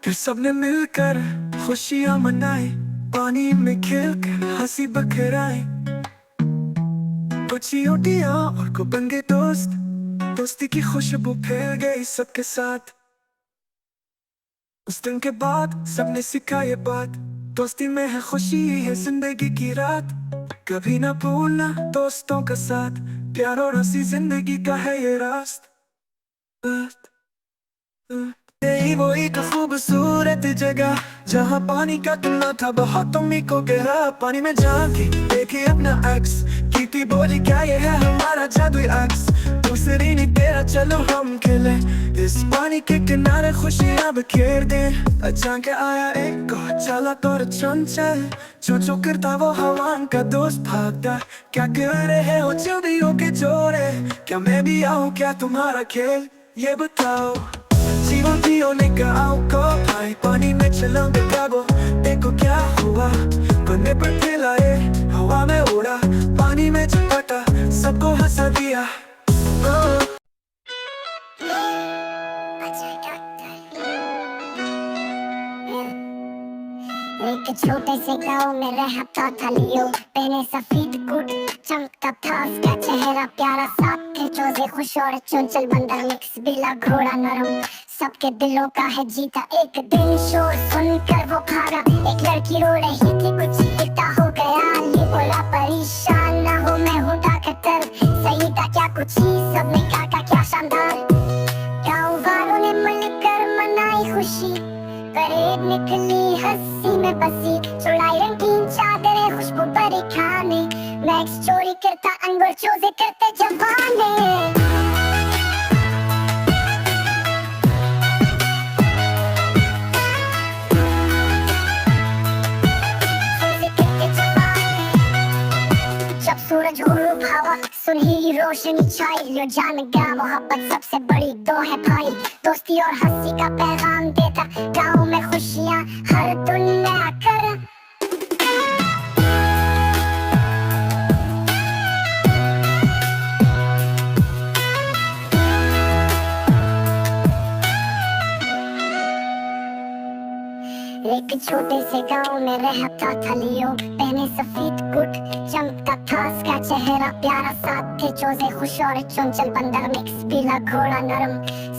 फिर सबने मिलकर खुशियां मनाई, पानी में खेलकर हंसी बखेराई। कुछ उठिया और को बन गए दोस्त, दोस्ती की खुशबू फैल गई सबके साथ। उस दिन के बाद सबने सीखा ये बात, दोस्ती में है खुशी, है जिंदगी की रात। कभी ना भूलना दोस्तों का साथ, प्यार और हंसी जिंदगी का है ये रास्ता। यही वो एक खूबसूरत जगह जहाँ पानी का कितना था बहुत उम्मीद को गिरा। पानी में जाके देखी अपना एक्स, की बोली क्या ये है हमारा जादुई एक्स। दूसरी नहीं तेरा चलो हम खेले, इस पानी के किनारे खुशियां बिखेर दे। अचानक आया एक और चला तो चंचल, जो करता वो हवान का दोस्त भागता। क्या कर रहे हो जल्दी होके जोड़े, क्या मैं भी आऊँ क्या तुम्हारा खेल ये बताओ। जीवन पियोने का आओ को भाई, पानी में चला बेकाबू, देखो क्या हुआ, कोने पर फैलाए, हवा में उड़ा, पानी में चिपका, सबको हंसा दिया। एक छोटे से गांव में रहता था लियो, पहने सफेद कोट, चमकता था उसका चेहरा प्यारा। साथ थे चोजे खुश और चंचल बंदर मिक्स, बिला घोड़ा नरम, सबके दिलों का है जीता। एक दिन शोर सुनकर वो भागा, एक लड़की रो रही थी कुछ इतना हो गया। अली बोला परेशान ना हो, मैं हूँ डॉक्टर, सही था क्या कुछ ही, सबने कहा क्या शानदार। गाँव वालों ने मिलकर मनाई खुशी, परेड निकली हंसी में बसी। चुड़ाई रंगीन चादरें खुशबू भरे खाने, मैक्स चोरी करता अंगूर चूजे करते जवाने। जब सूरज गुरूब हवा सुनहरी रोशनी छाई, लो जान गया मोहब्बत सबसे बड़ी दो है भाई। दोस्ती और हंसी का पैगाम देता गाँव में खुशियाँ हर दुनिया कर। एक छोटे से गांव में रहता था लियो, पहने सफेद कोट, चमकता था उसका चेहरा प्यारा। साथ थे चोजे खुश और चंचल बंदर मिक्स, पीला घोड़ा नरम,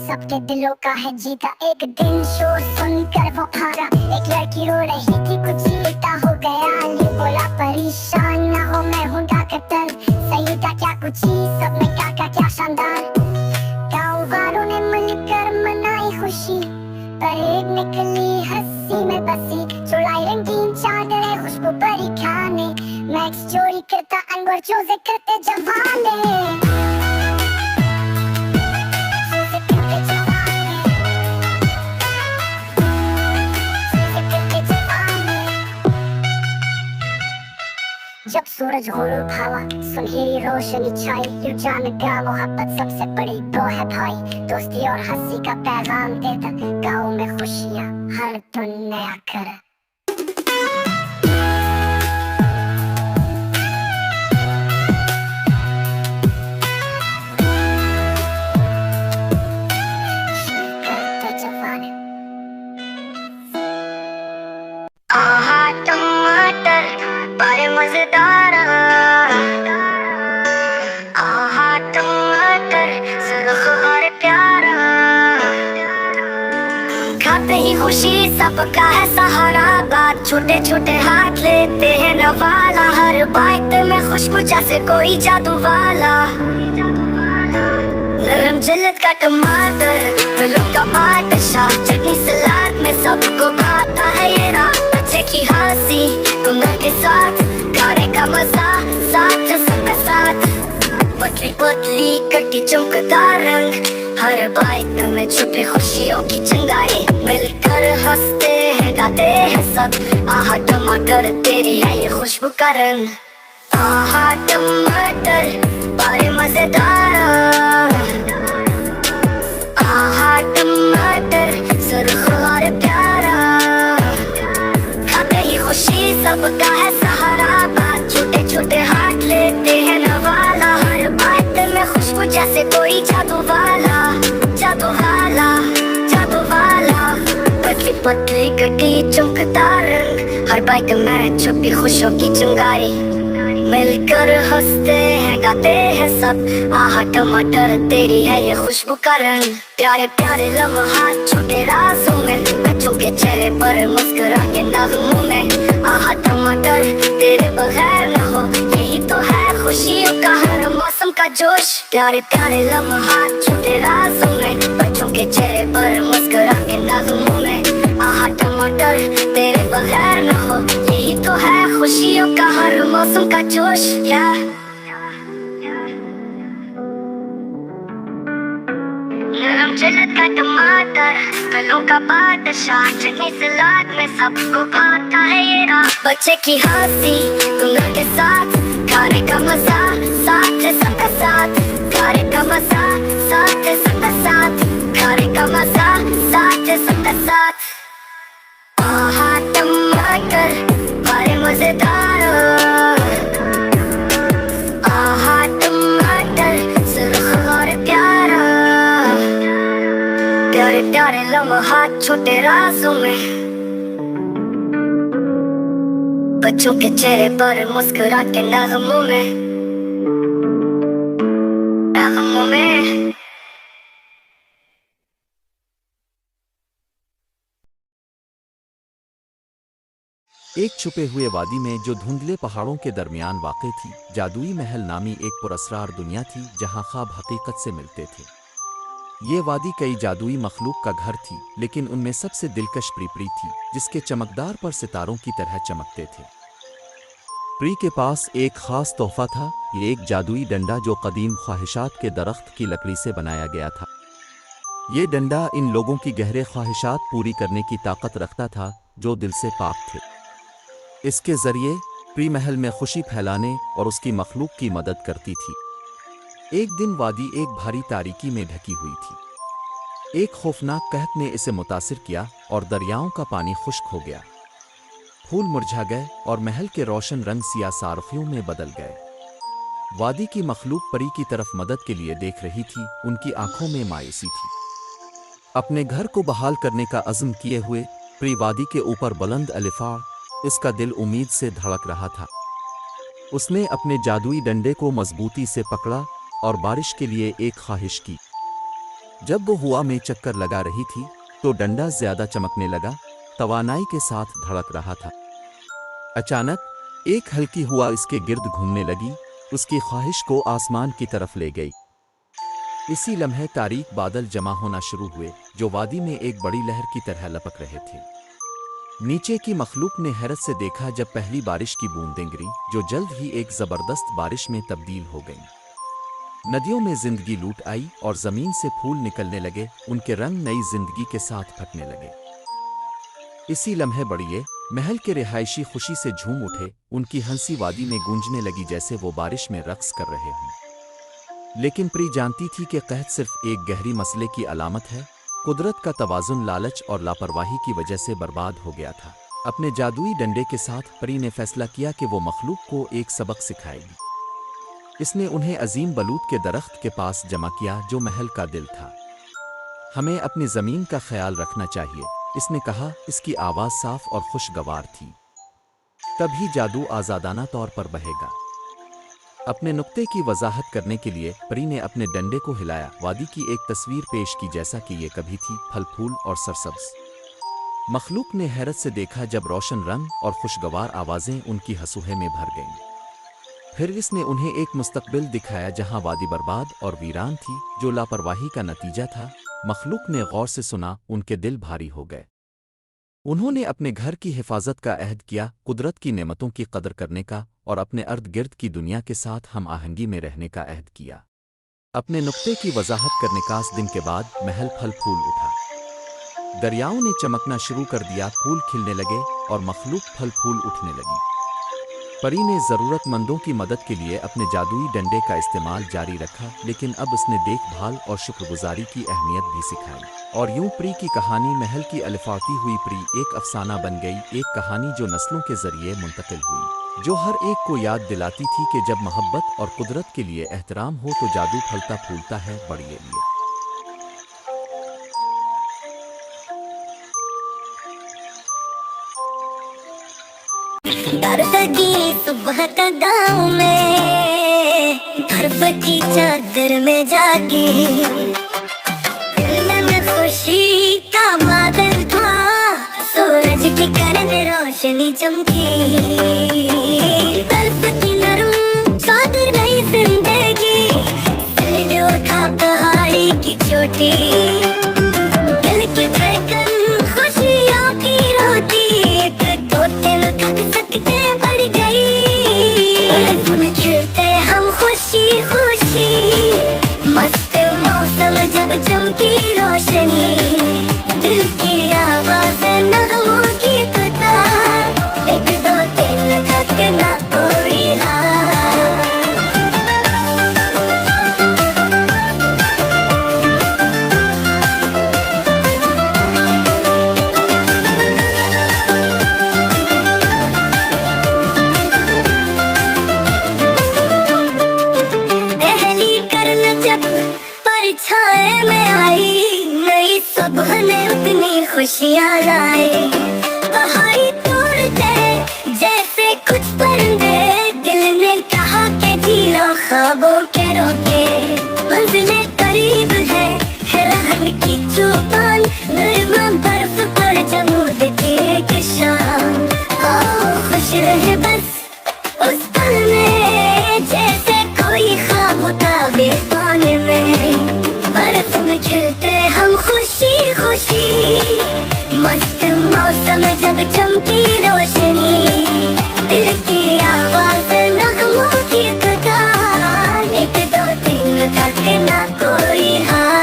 सबके दिलों का है जीता। एक दिन शोर सुनकर वो भागा, एक लड़की रो रही थी कुछ इतना हो गया। अली बोला परेशान ना हो, मैं हूँ डॉक्टर, सही था क्या कुछ ही, सबने कहा क्या शानदार। गाँव वालों ने मिलकर मनाई खुशी, परेड निकली हंसी में बसी। चुड़ाई रंगीन चादरें खुशबू भरी खाने, मैक्स चोरी करता अंगूर चूजे करते जवाने। जब सूरज गुरूब हवा सुनहरी रोशनी छाई, यूं जान गया मोहब्बत सबसे बड़ी दो है भाई। दोस्ती और हंसी का पैगाम देता गाँव में खुशियाँ हर दुनिया कर। आहा टमाटर बड़े मजेदार, आहा टमाटर सुर्ख और प्यारा। खाते ही खुशी सबका है सहारा, बात छोटे छोटे हाथ लेते हैं नवाला। हर बात में खुशबू जैसे कोई जादू वाला। नरम जिल्लत का टमाटर, फलों का बादशाह, चटनी सलाद में सबको खाता है ये रात। बच्चे की हंसी उम्र के साथ, खाने का मजा साथ सबका साथ। पतली पतली कटी चमकदार रंग, हर बाइट में छुपी खुशियों की चंगाई। मिलकर हंसते हैं गाते हैं सब। आहा टमाटर तेरी है ये खुशबू का रंग। आहा टमाटर बड़े मजेदार। आहा टमाटर सुर्ख और प्यारा। खाते ही खुशी सबका है सहारा। बात छोटे छोटे हाथ लेते हैं नवाला। हर बात में खुशबू जैसे कोई जादू वाला, जादू वाला, जादू वाला। पतली पतली कटी चमकता रंग। हर बाइट में छुपी खुशियों की चिंगारी। मिलकर हंसते हैं गाते हैं सब। आहा टमाटर तेरी है ये खुशबू का रंग। प्यारे प्यारे लम्हात छोटे राजों में, बच्चों के चेहरे पर मुस्कुरा के नगमों में। आहा टमाटर तेरे बगैर न हो, यही तो है खुशियों का हर मौसम का जोश। प्यारे प्यारे लम्हात छोटे राजों में, बच्चों के चेहरे पर मुस्कुरा के नगमों में। आहा टमाटर तेरे बगैर न हो, यही तो है खुशियों का हर मौसम का जोश। नरम जलत का टमाटर, फलों का बादशाह, चटनी सलाद में सबको भाता है ये रात। बच्चे की हंसी गुंगा के साथ, खाने का मजा साथ है सबका साथ। खाने का मजा साथ है सबका साथ। खाने का मजा साथ है सबका साथ। आहा टमाटर बड़े मजेदार। आहा टमाटर सुर्ख और प्यारा। प्यारे प्यारे लम्हात छोटे राजों में, बच्चों के चेहरे पर मुस्कुरा के नगमों में, नगमों में। एक छुपे हुए वादी में जो धुंधले पहाड़ों के दरमियान वाक़ थी, जादुई महल नामी एक पुरअसरार दुनिया थी जहां ख्वाब हकीकत से मिलते थे। ये वादी कई जादुई मखलूक का घर थी, लेकिन उनमें सबसे दिलकश प्री थी, जिसके चमकदार पर सितारों की तरह चमकते थे। प्री के पास एक खास तोहफा था, ये एक जादुई डंडा जो कदीम ख्वाहिशात के दरख्त की लकड़ी से बनाया गया था। ये डंडा इन लोगों की गहरे ख्वाहिशात पूरी करने की ताकत रखता था जो दिल से पाक थे। इसके जरिए प्री महल में खुशी फैलाने और उसकी मखलूक की मदद करती थी। एक दिन वादी एक भारी तारीकी में ढकी हुई थी। एक खौफनाक कहत ने इसे मुतासिर किया और दरियाओं का पानी खुश्क हो गया। फूल मुरझा गए और महल के रोशन रंग सिया सारखियों में बदल गए। वादी की मखलूक परी की तरफ मदद के लिए देख रही थी, उनकी आंखों में मायूसी थी। अपने घर को बहाल करने का अज़्म किए हुए प्री वादी के ऊपर बुलंद अलिफा, इसका दिल उम्मीद से धड़क रहा था। उसने अपने जादुई डंडे को मजबूती से पकड़ा और बारिश के लिए एक ख्वाहिश की। जब वो हवा में चक्कर लगा रही थी तो डंडा ज्यादा चमकने लगा, तवानाई के साथ धड़क रहा था। अचानक एक हल्की हवा इसके गिर्द घूमने लगी, उसकी ख्वाहिश को आसमान की तरफ ले गई। इसी लम्हे तारीक बादल जमा होना शुरू हुए जो वादी में एक बड़ी लहर की तरह लपक रहे थे। नीचे की मखलूक ने हैरत से देखा जब पहली बारिश की बूंदें गिरी, जो जल्द ही एक जबरदस्त बारिश में तब्दील हो गईं। नदियों में जिंदगी लूट आई और जमीन से फूल निकलने लगे, उनके रंग नई जिंदगी के साथ फटने लगे। इसी लम्हे बढ़िए महल के रिहायशी खुशी से झूम उठे, उनकी हंसी वादी में गूंजने लगी जैसे वो बारिश में रक्स कर रहे हों। लेकिन प्री जानती थी कि कहत सिर्फ एक गहरी मसले की अलामत है। कुदरत का तवाजुन लालच और लापरवाही की वजह से बर्बाद हो गया था। अपने जादुई डंडे के साथ परी ने फैसला किया कि वो मखलूक को एक सबक सिखाएगी। इसने उन्हें अजीम बलूत के दरख्त के पास जमा किया जो महल का दिल था। हमें अपनी ज़मीन का ख्याल रखना चाहिए, इसने कहा। इसकी आवाज़ साफ और खुशगवार थी। तभी जादू आज़ादाना तौर पर बहेगा। अपने नुक्ते की वजाहत करने के लिए परी ने अपने डंडे को हिलाया। वादी की एक तस्वीर पेश की जैसा कि ये कभी थी, फल फूल और सरसब्ज। मखलूक ने हैरत से देखा जब रोशन रंग और खुशगवार आवाज़ें उनकी हसूहे में भर गईं। फिर इसने उन्हें एक मुस्तकबिल दिखाया जहां वादी बर्बाद और वीरान थी, जो लापरवाही का नतीजा था। मखलूक ने गौर से सुना, उनके दिल भारी हो गए। उन्होंने अपने घर की हिफाजत का अहद किया, कुदरत की नेमतों की कदर करने का और अपने अर्द गिर्द की दुनिया के साथ हम आहंगी में रहने का अहद किया। अपने नुक्ते की वजाहत करने 1 दिन के बाद महल फल फूल उठा। दरियाओं ने चमकना शुरू कर दिया, फूल खिलने लगे और मखलूक फल फूल उठने लगी। परी ने ज़रूरतमंदों की मदद के लिए अपने जादुई डंडे का इस्तेमाल जारी रखा, लेकिन अब उसने देखभाल और शुक्रगुजारी की अहमियत भी सिखाई। और यूं परी की कहानी महल की अलिफाती हुई परी एक अफसाना बन गई, एक कहानी जो नस्लों के जरिए मुंतकिल हुई, जो हर एक को याद दिलाती थी कि जब मोहब्बत और कुदरत के लिए एहतराम हो तो जादू फलता फूलता है। बढ़िए लिए दर्दी सुबह का गाँव में बर्फ की चादर में जाके दिल में खुशी का बादल था, सूरज की करन रोशनी चमकी, बर्फ की नरम चादर नई जिंदगी, दिल जो था पहाड़ी की चोटी, दिल की धड़कन खुशियों की रोटी, एक दो दिन तक सकते बढ़ गई, खिलते हम खुशी खुशी, मस्त मौसम जब चमकी रोशनी, दिल की आवाज नगमों की कतार, एक दो दिन तक ना कोई हार। छाए में आई नई सुबह ने उतनी खुशियाँ लाई, पहाड़ी तोड़ते जैसे कुछ परिंदे, दिल ने कहा के जीना ख्वाबों के रोके, मंजिलें करीब है रहम की चुपान, नरमा बर्फ पर जमूद की एक शाम, खुश रहे बस उस पल में जैसे कोई ख्वाब होता बेपाने में, बर्फ में खिलते हम खुशी खुशी, मस्त मौसम जब चमकी रोशनी, दिल की आवाज नगमों की कतार, एक दो दिन तक ना कोई हार।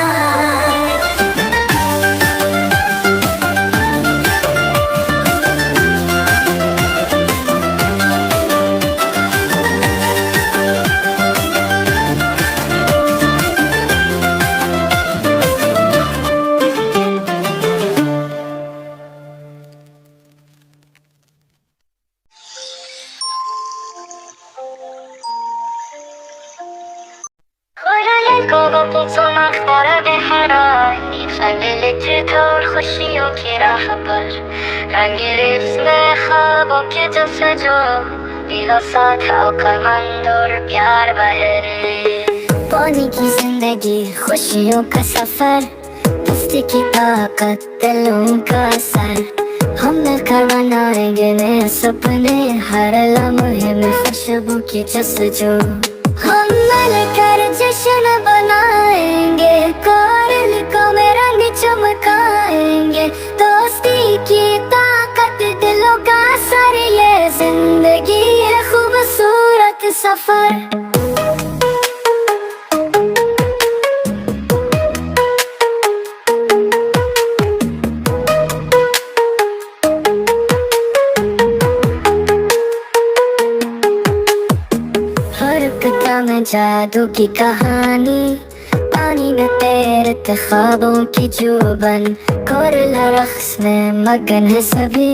खुशियों की राह पर रंगीन में ख्वाबों के जस्तजू, दिलों साथ अक्लमंद और प्यार बहे, पानी की जिंदगी खुशियों का सफर, दोस्ती की ताकत दिलों का असर, हम मिलकर बनाएंगे नए सपने, हर लम्हे में खुशबू की जस्तजू, हम मिलकर जश्न बनाएंगे, कोरल को में रंग चमकाएंगे, दोस्ती की ताकत दिलों का असर, ये जिंदगी है खूबसूरत सफर। जादू की कहानी, पानी में तैरते ख्वाबों की जुबान, कोरल रक्स में मगन है सभी,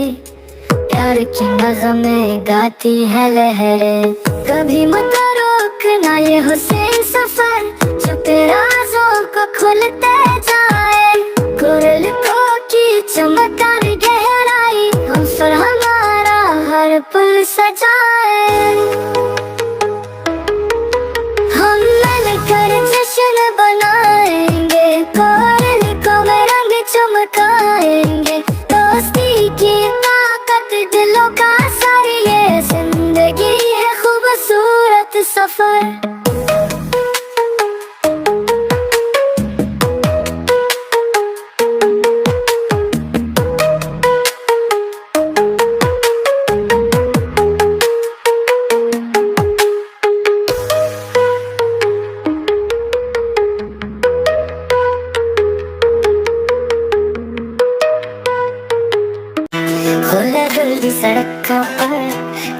प्यार की नगमे गाती है लहरें, कभी मत रोकना ये हुसैन सफर, छुपे राजों को खुलते जाए, कोरल को की चमक और गहराई, हम पर हमारा हर पल सजाए, जश्न बनाएंगे, कोरल को में रंग चमकाएंगे, दोस्ती की ताकत दिलों का असर, ये जिंदगी है खूबसूरत सफर। सड़कों पर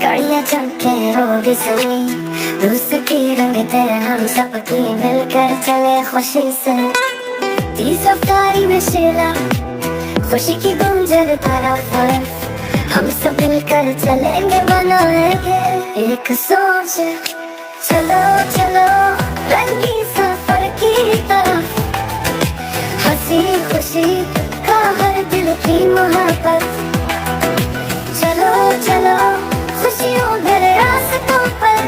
गाड़ियाँ चमके रोड सही दोस्ती रंगते हम सबकी मिलकर चले खुशी से तेज रफ्तारी में शेला खुशी की गुंजन तरफ हम सब मिलकर चलेंगे बनाएंगे एक सोच चलो चलो रंगीन सफर की तरफ हंसी खुशी का हर दिल की मोहब्बत चलो चलो खुशियों भरे रास्तों पर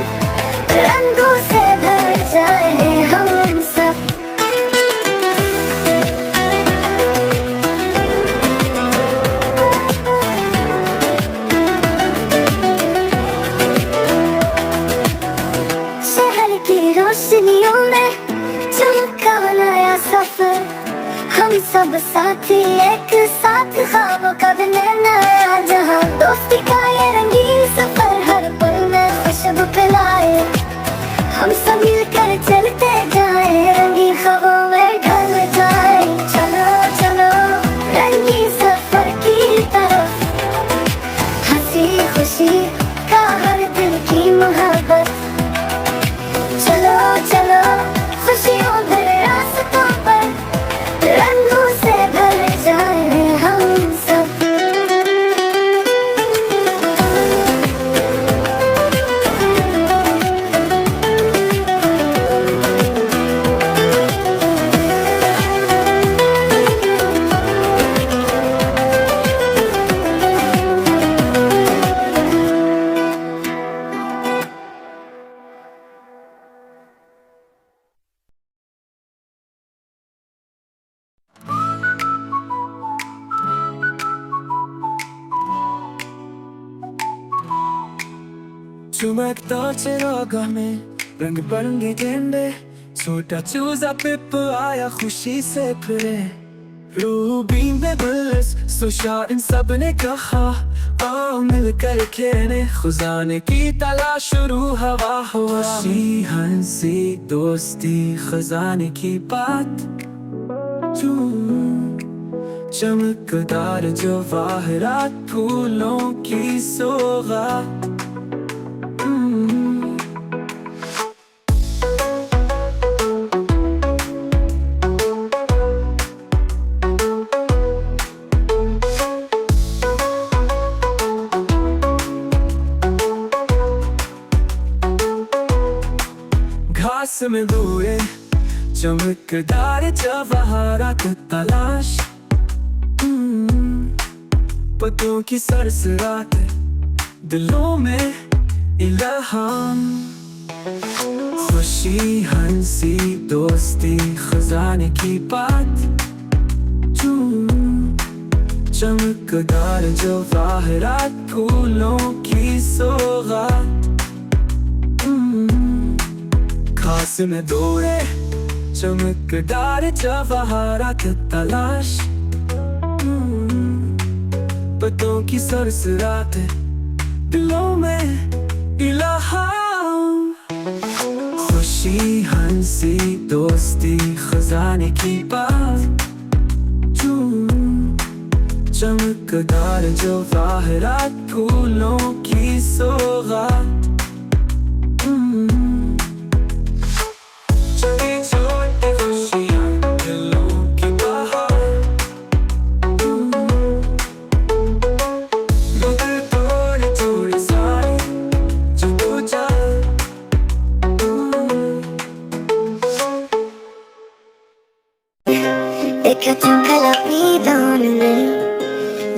रंगों से भर जाए हम सब शहर की रोशनियों में चमका नया सफर हम सब साथी एक साथ ख्वाबों का नया जहां दोस्ती का ये रंगीन सफर हर पल में खुशबू फैलाए हम सब मिलकर चलते जाए रंगीन ख्वाबों में ढल जाए चलो चलो रंगीन सफर की तरफ हंसी खुशी का हर दिल की मोहब्बत चलो चलो खुशियों भरे रास्तों पर रंगों से भर जाए हम सब चमकता चिरागा में रंग बिरंगे झंडे छोटा चूजा पिप आया खुशी से फिरे रूबी में बल्स सोशा इन सब ने कहा आओ मिलकर खेले खजाने की तलाश शुरू हवा हुआ खुशी हंसी दोस्ती खजाने की बात चमकदार जवाहरात फूलों की सौगात घास में धुए चमकदार जवाहरात तलाश पत्तों की सरसरात दिलों में इल्हाम खुशी हंसी दोस्ती खजाने की बात चमकदार जवाहरात फूलों की सौगात घास में दौड़े चमकदार जवाहरात तलाश पत्तों की सरसरात दिलों में इल्हाम खुशी हंसी दोस्ती खजाने की बात चमकदार जवाहरात फूलों की सौगात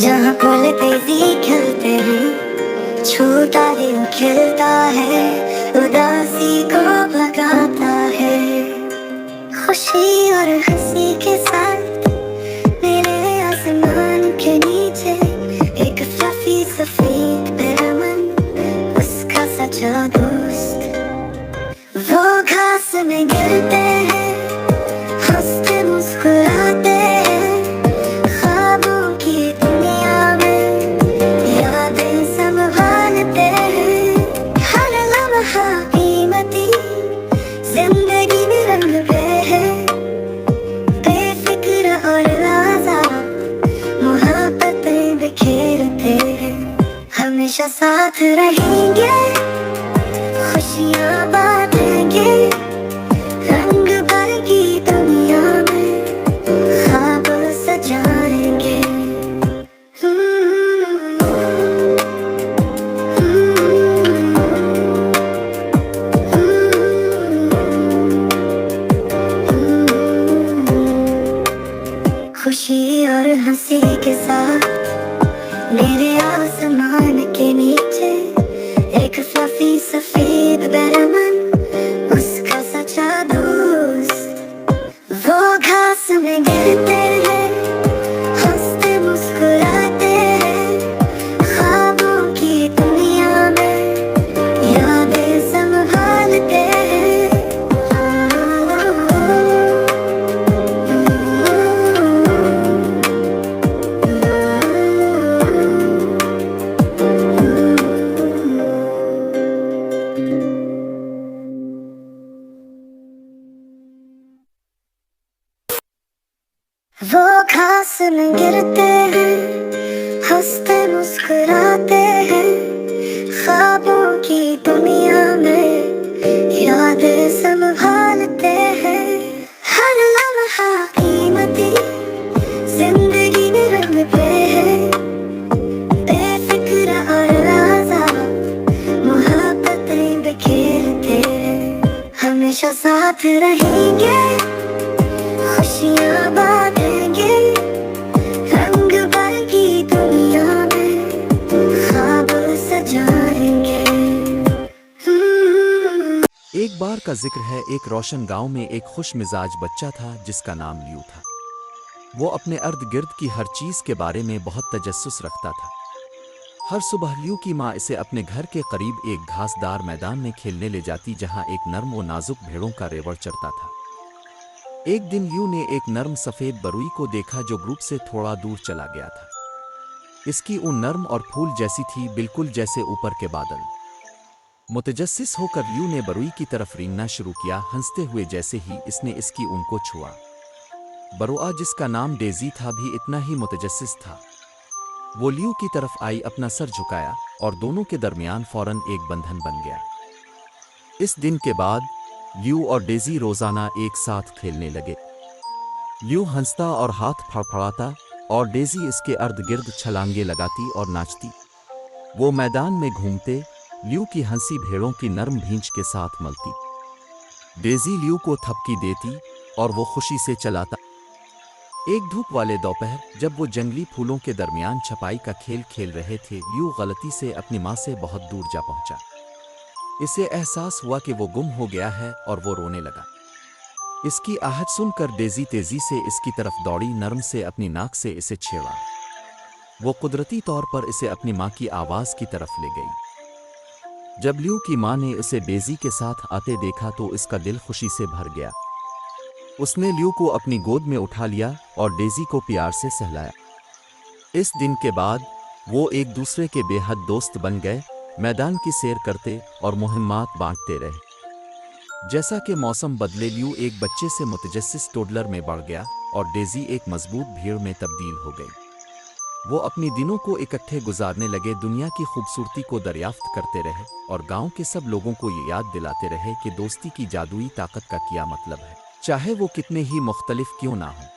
जहाँ पल तेजी खिलते हैं छोटा दिल खिलता है उदासी को भगाता है खुशी और हंसी के साथ मेरे आसमान के नीचे एक फलफी सफेद पैरमन उसका सच्चा दोस्त वो घास में गिरते हैं हंसते मुस्कुराते हैं ख्वाबों की दुनिया में यादें संभालते हैं हर लम्हा कीमती जिंदगी में रंग पे है बेफिक्र और आजाद मोहब्बतें बिखेरते हैं हमेशा साथ रहेंगे, खुशियाँ बांटेंगे, रंग भरी दुनिया में ख्वाब सजाएंगे। खुशी और हंसी के साथ मेरे आसमान के नीचे एक फ्लफी सफेद बैरमन, उसका सच्चा दोस्त। वो घास में गिरते हैं, हंसते मुस्कुराते हैं, ख्वाबों की दुनिया में यादें संभालते हैं। वो घास में गिरते हैं, हंसते मुस्कुराते हैं, ख्वाबों की दुनिया में यादें संभालते हैं। हर लम्हा कीमती, जिंदगी में रंग पे है, बेफिक्र और आज़ाद मोहब्बतें बिखेरते हैं। हमेशा साथ रहेंगे, खुशियाँ बांटेंगे, रंग भरी दुनिया में ख्वाब सजाएंगे। एक बार का जिक्र है, एक रोशन गांव में एक खुश मिजाज बच्चा था जिसका नाम ल्यू था। वो अपने अर्द गिर्द की हर चीज के बारे में बहुत तजस्सुस रखता था। हर सुबह ल्यू की माँ इसे अपने घर के करीब एक घासदार मैदान में खेलने ले जाती, जहाँ एक नर्म व नाजुक भेड़ों का रेवड़ चरता था। एक दिन ल्यू ने एक नर्म सफेद बरुई को देखा जो ग्रुप से थोड़ा दूर चला गया था। इसकी ऊन नर्म और फूल जैसी थी, बिल्कुल जैसे ऊपर के बादल। मुतजस्सिस होकर ल्यू ने बरुई की तरफ रेंगना शुरू किया, हंसते हुए जैसे ही इसने इसकी ऊन को छुआ। बरुआ, जिसका नाम डेजी था, भी इतना ही मुतजस्सिस था। वो ल्यू की तरफ आई, अपना सर झुकाया और दोनों के दरमियान फौरन एक बंधन बन गया। इस दिन के बाद ल्यू और डेजी रोजाना एक साथ खेलने लगे। ल्यू हंसता और हाथ फड़फड़ाता और डेजी इसके अर्द गिर्द छलांगे लगाती और नाचती। वो मैदान में घूमते, ल्यू की हंसी भेड़ों की नरम भींच के साथ मलती। डेजी ल्यू को थपकी देती और वो खुशी से चलाता। एक धूप वाले दोपहर, जब वो जंगली फूलों के दरमियान छपाई का खेल खेल रहे थे, ल्यू गलती से अपनी माँ से बहुत दूर जा पहुंचा। इसे एहसास हुआ कि वो गुम हो गया है और वो रोने लगा। इसकी आहट सुनकर डेजी तेजी से इसकी तरफ दौड़ी, नरम से अपनी नाक से इसे छेड़ा। वो कुदरती तौर पर इसे अपनी माँ की आवाज़ की तरफ ले गई। जब ल्यू की माँ ने इसे डेजी के साथ आते देखा तो इसका दिल खुशी से भर गया। उसने ल्यू को अपनी गोद में उठा लिया और डेजी को प्यार से सहलाया। इस दिन के बाद वो एक दूसरे के बेहद दोस्त बन गए, मैदान की सैर करते और मुहिम्मात बांटते रहे। जैसा कि मौसम बदले, ल्यू एक बच्चे से मुतजस्सिस टोडलर में बढ़ गया और डेजी एक मजबूत भीड़ में तब्दील हो गई। वो अपनी दिनों को इकट्ठे गुजारने लगे, दुनिया की खूबसूरती को दरियाफ्त करते रहे और गांव के सब लोगों को ये याद दिलाते रहे कि दोस्ती की जादुई ताकत का क्या मतलब है, चाहे वो कितने ही मुख्तलिफ क्यों ना हो।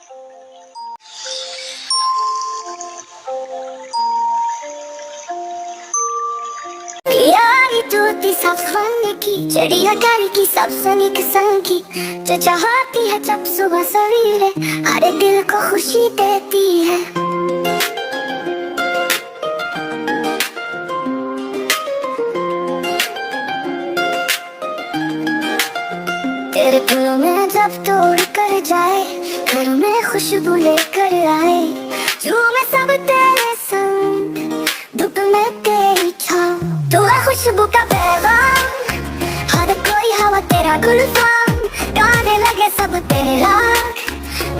यारी तोती सब फन की, चिड़िया घर की सबसे निक संग की, जो चाहती है जब सुबह सवेरे, हर दिल को खुशी देती है। तेरे फूलों में जब तोड़ कर जाए, घर में खुशबू लेकर आए, झूमे सब तेरे संग, धूप में तेरी छाँव, तू है खुशबू का पैगाम, हर कोई हवा तेरा गुलफाम, गाने लगे सब तेरे राग,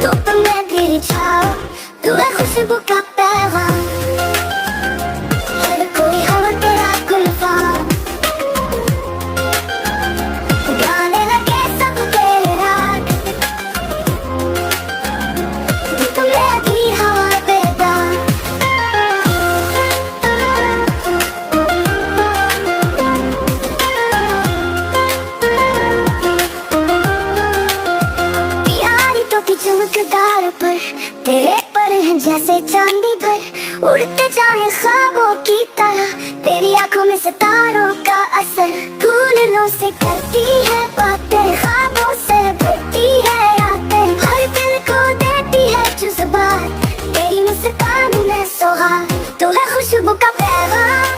धूप में तेरी छाँव, तू है खुशबू का पैगाम, हर कोई हवा तेरा गुलफाम, गाने लगे सब तेरे राग, धूप में तेरी हवा बेदाग। चांदी भर उड़ते जाए ख्वाबों की तरह, तेरी आंखों में सितारों का असर, फूलों से करती है बातें, ख्वाबों से भरती है रातें, हर दिल को देती है जज्बात, तेरी मुस्कान में सुहाग, तू है खुशबू का पैगाम,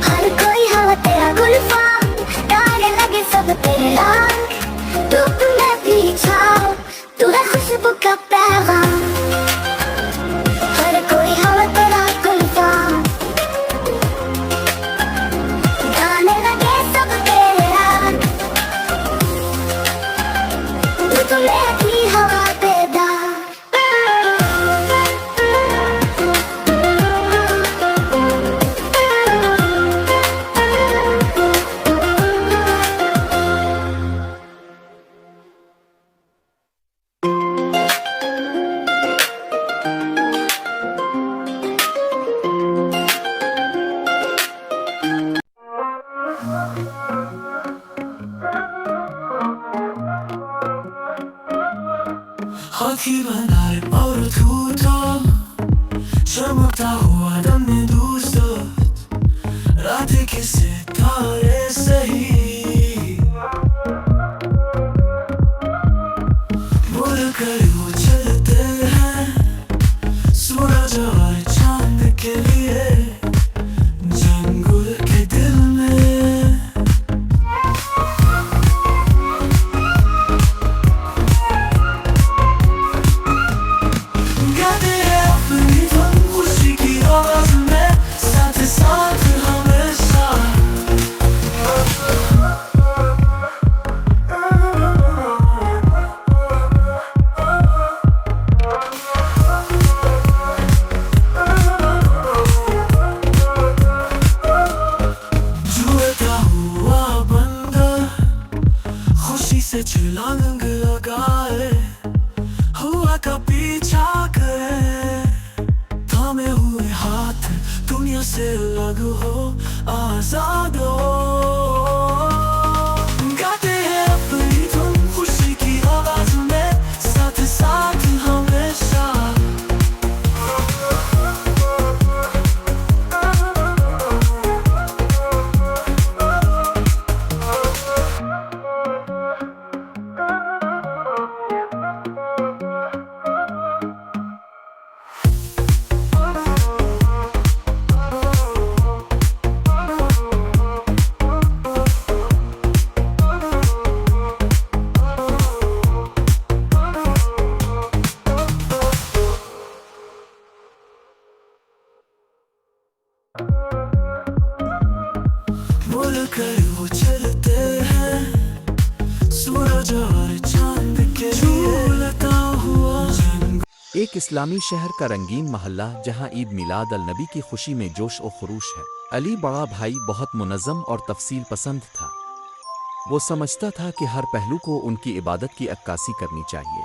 हर कोई हवा तेरा गुलफाम, तारे लगे सब तेरे रंग, धूप में भी छाओ, तू है खुशबू का पैगाम, हर कोई हवा तेरा गुलफाम, गाने लगे सब तेरे रंग, तू में भी हवा पैदा। हाथी बनाए और टूटा, चमकता हुआ दम दोस्त, रात के सितारे सही, मुड़ कर वो चलते हैं, सूरज और चांद के लिए, जंगल के दिल में। गाते हैं अपनी धुन खुशी की आवाज में, साथ साथ हमेशा। जुड़ता हुआ बंदर खुशी से छलांग लगाए, हुआ का पीछा करे, थामे हुए हाथ दुनिया से अलग हो, आजाद हो। गाते हैं अपनी धुन खुशी की आवाज में, साथ साथ हमेशा। मुड़ कर वो चलते हैं, सूरज और चांद के झूलता हुआ जंगल। एक इस्लामी शहर का रंगीन मोहल्ला जहां ईद मिलाद अल नबी की खुशी में जोश और खरूश है। अली बड़ा भाई बहुत मुनज़्ज़म और तफसील पसंद था। वो समझता था कि हर पहलू को उनकी इबादत की अक्कासी करनी चाहिए।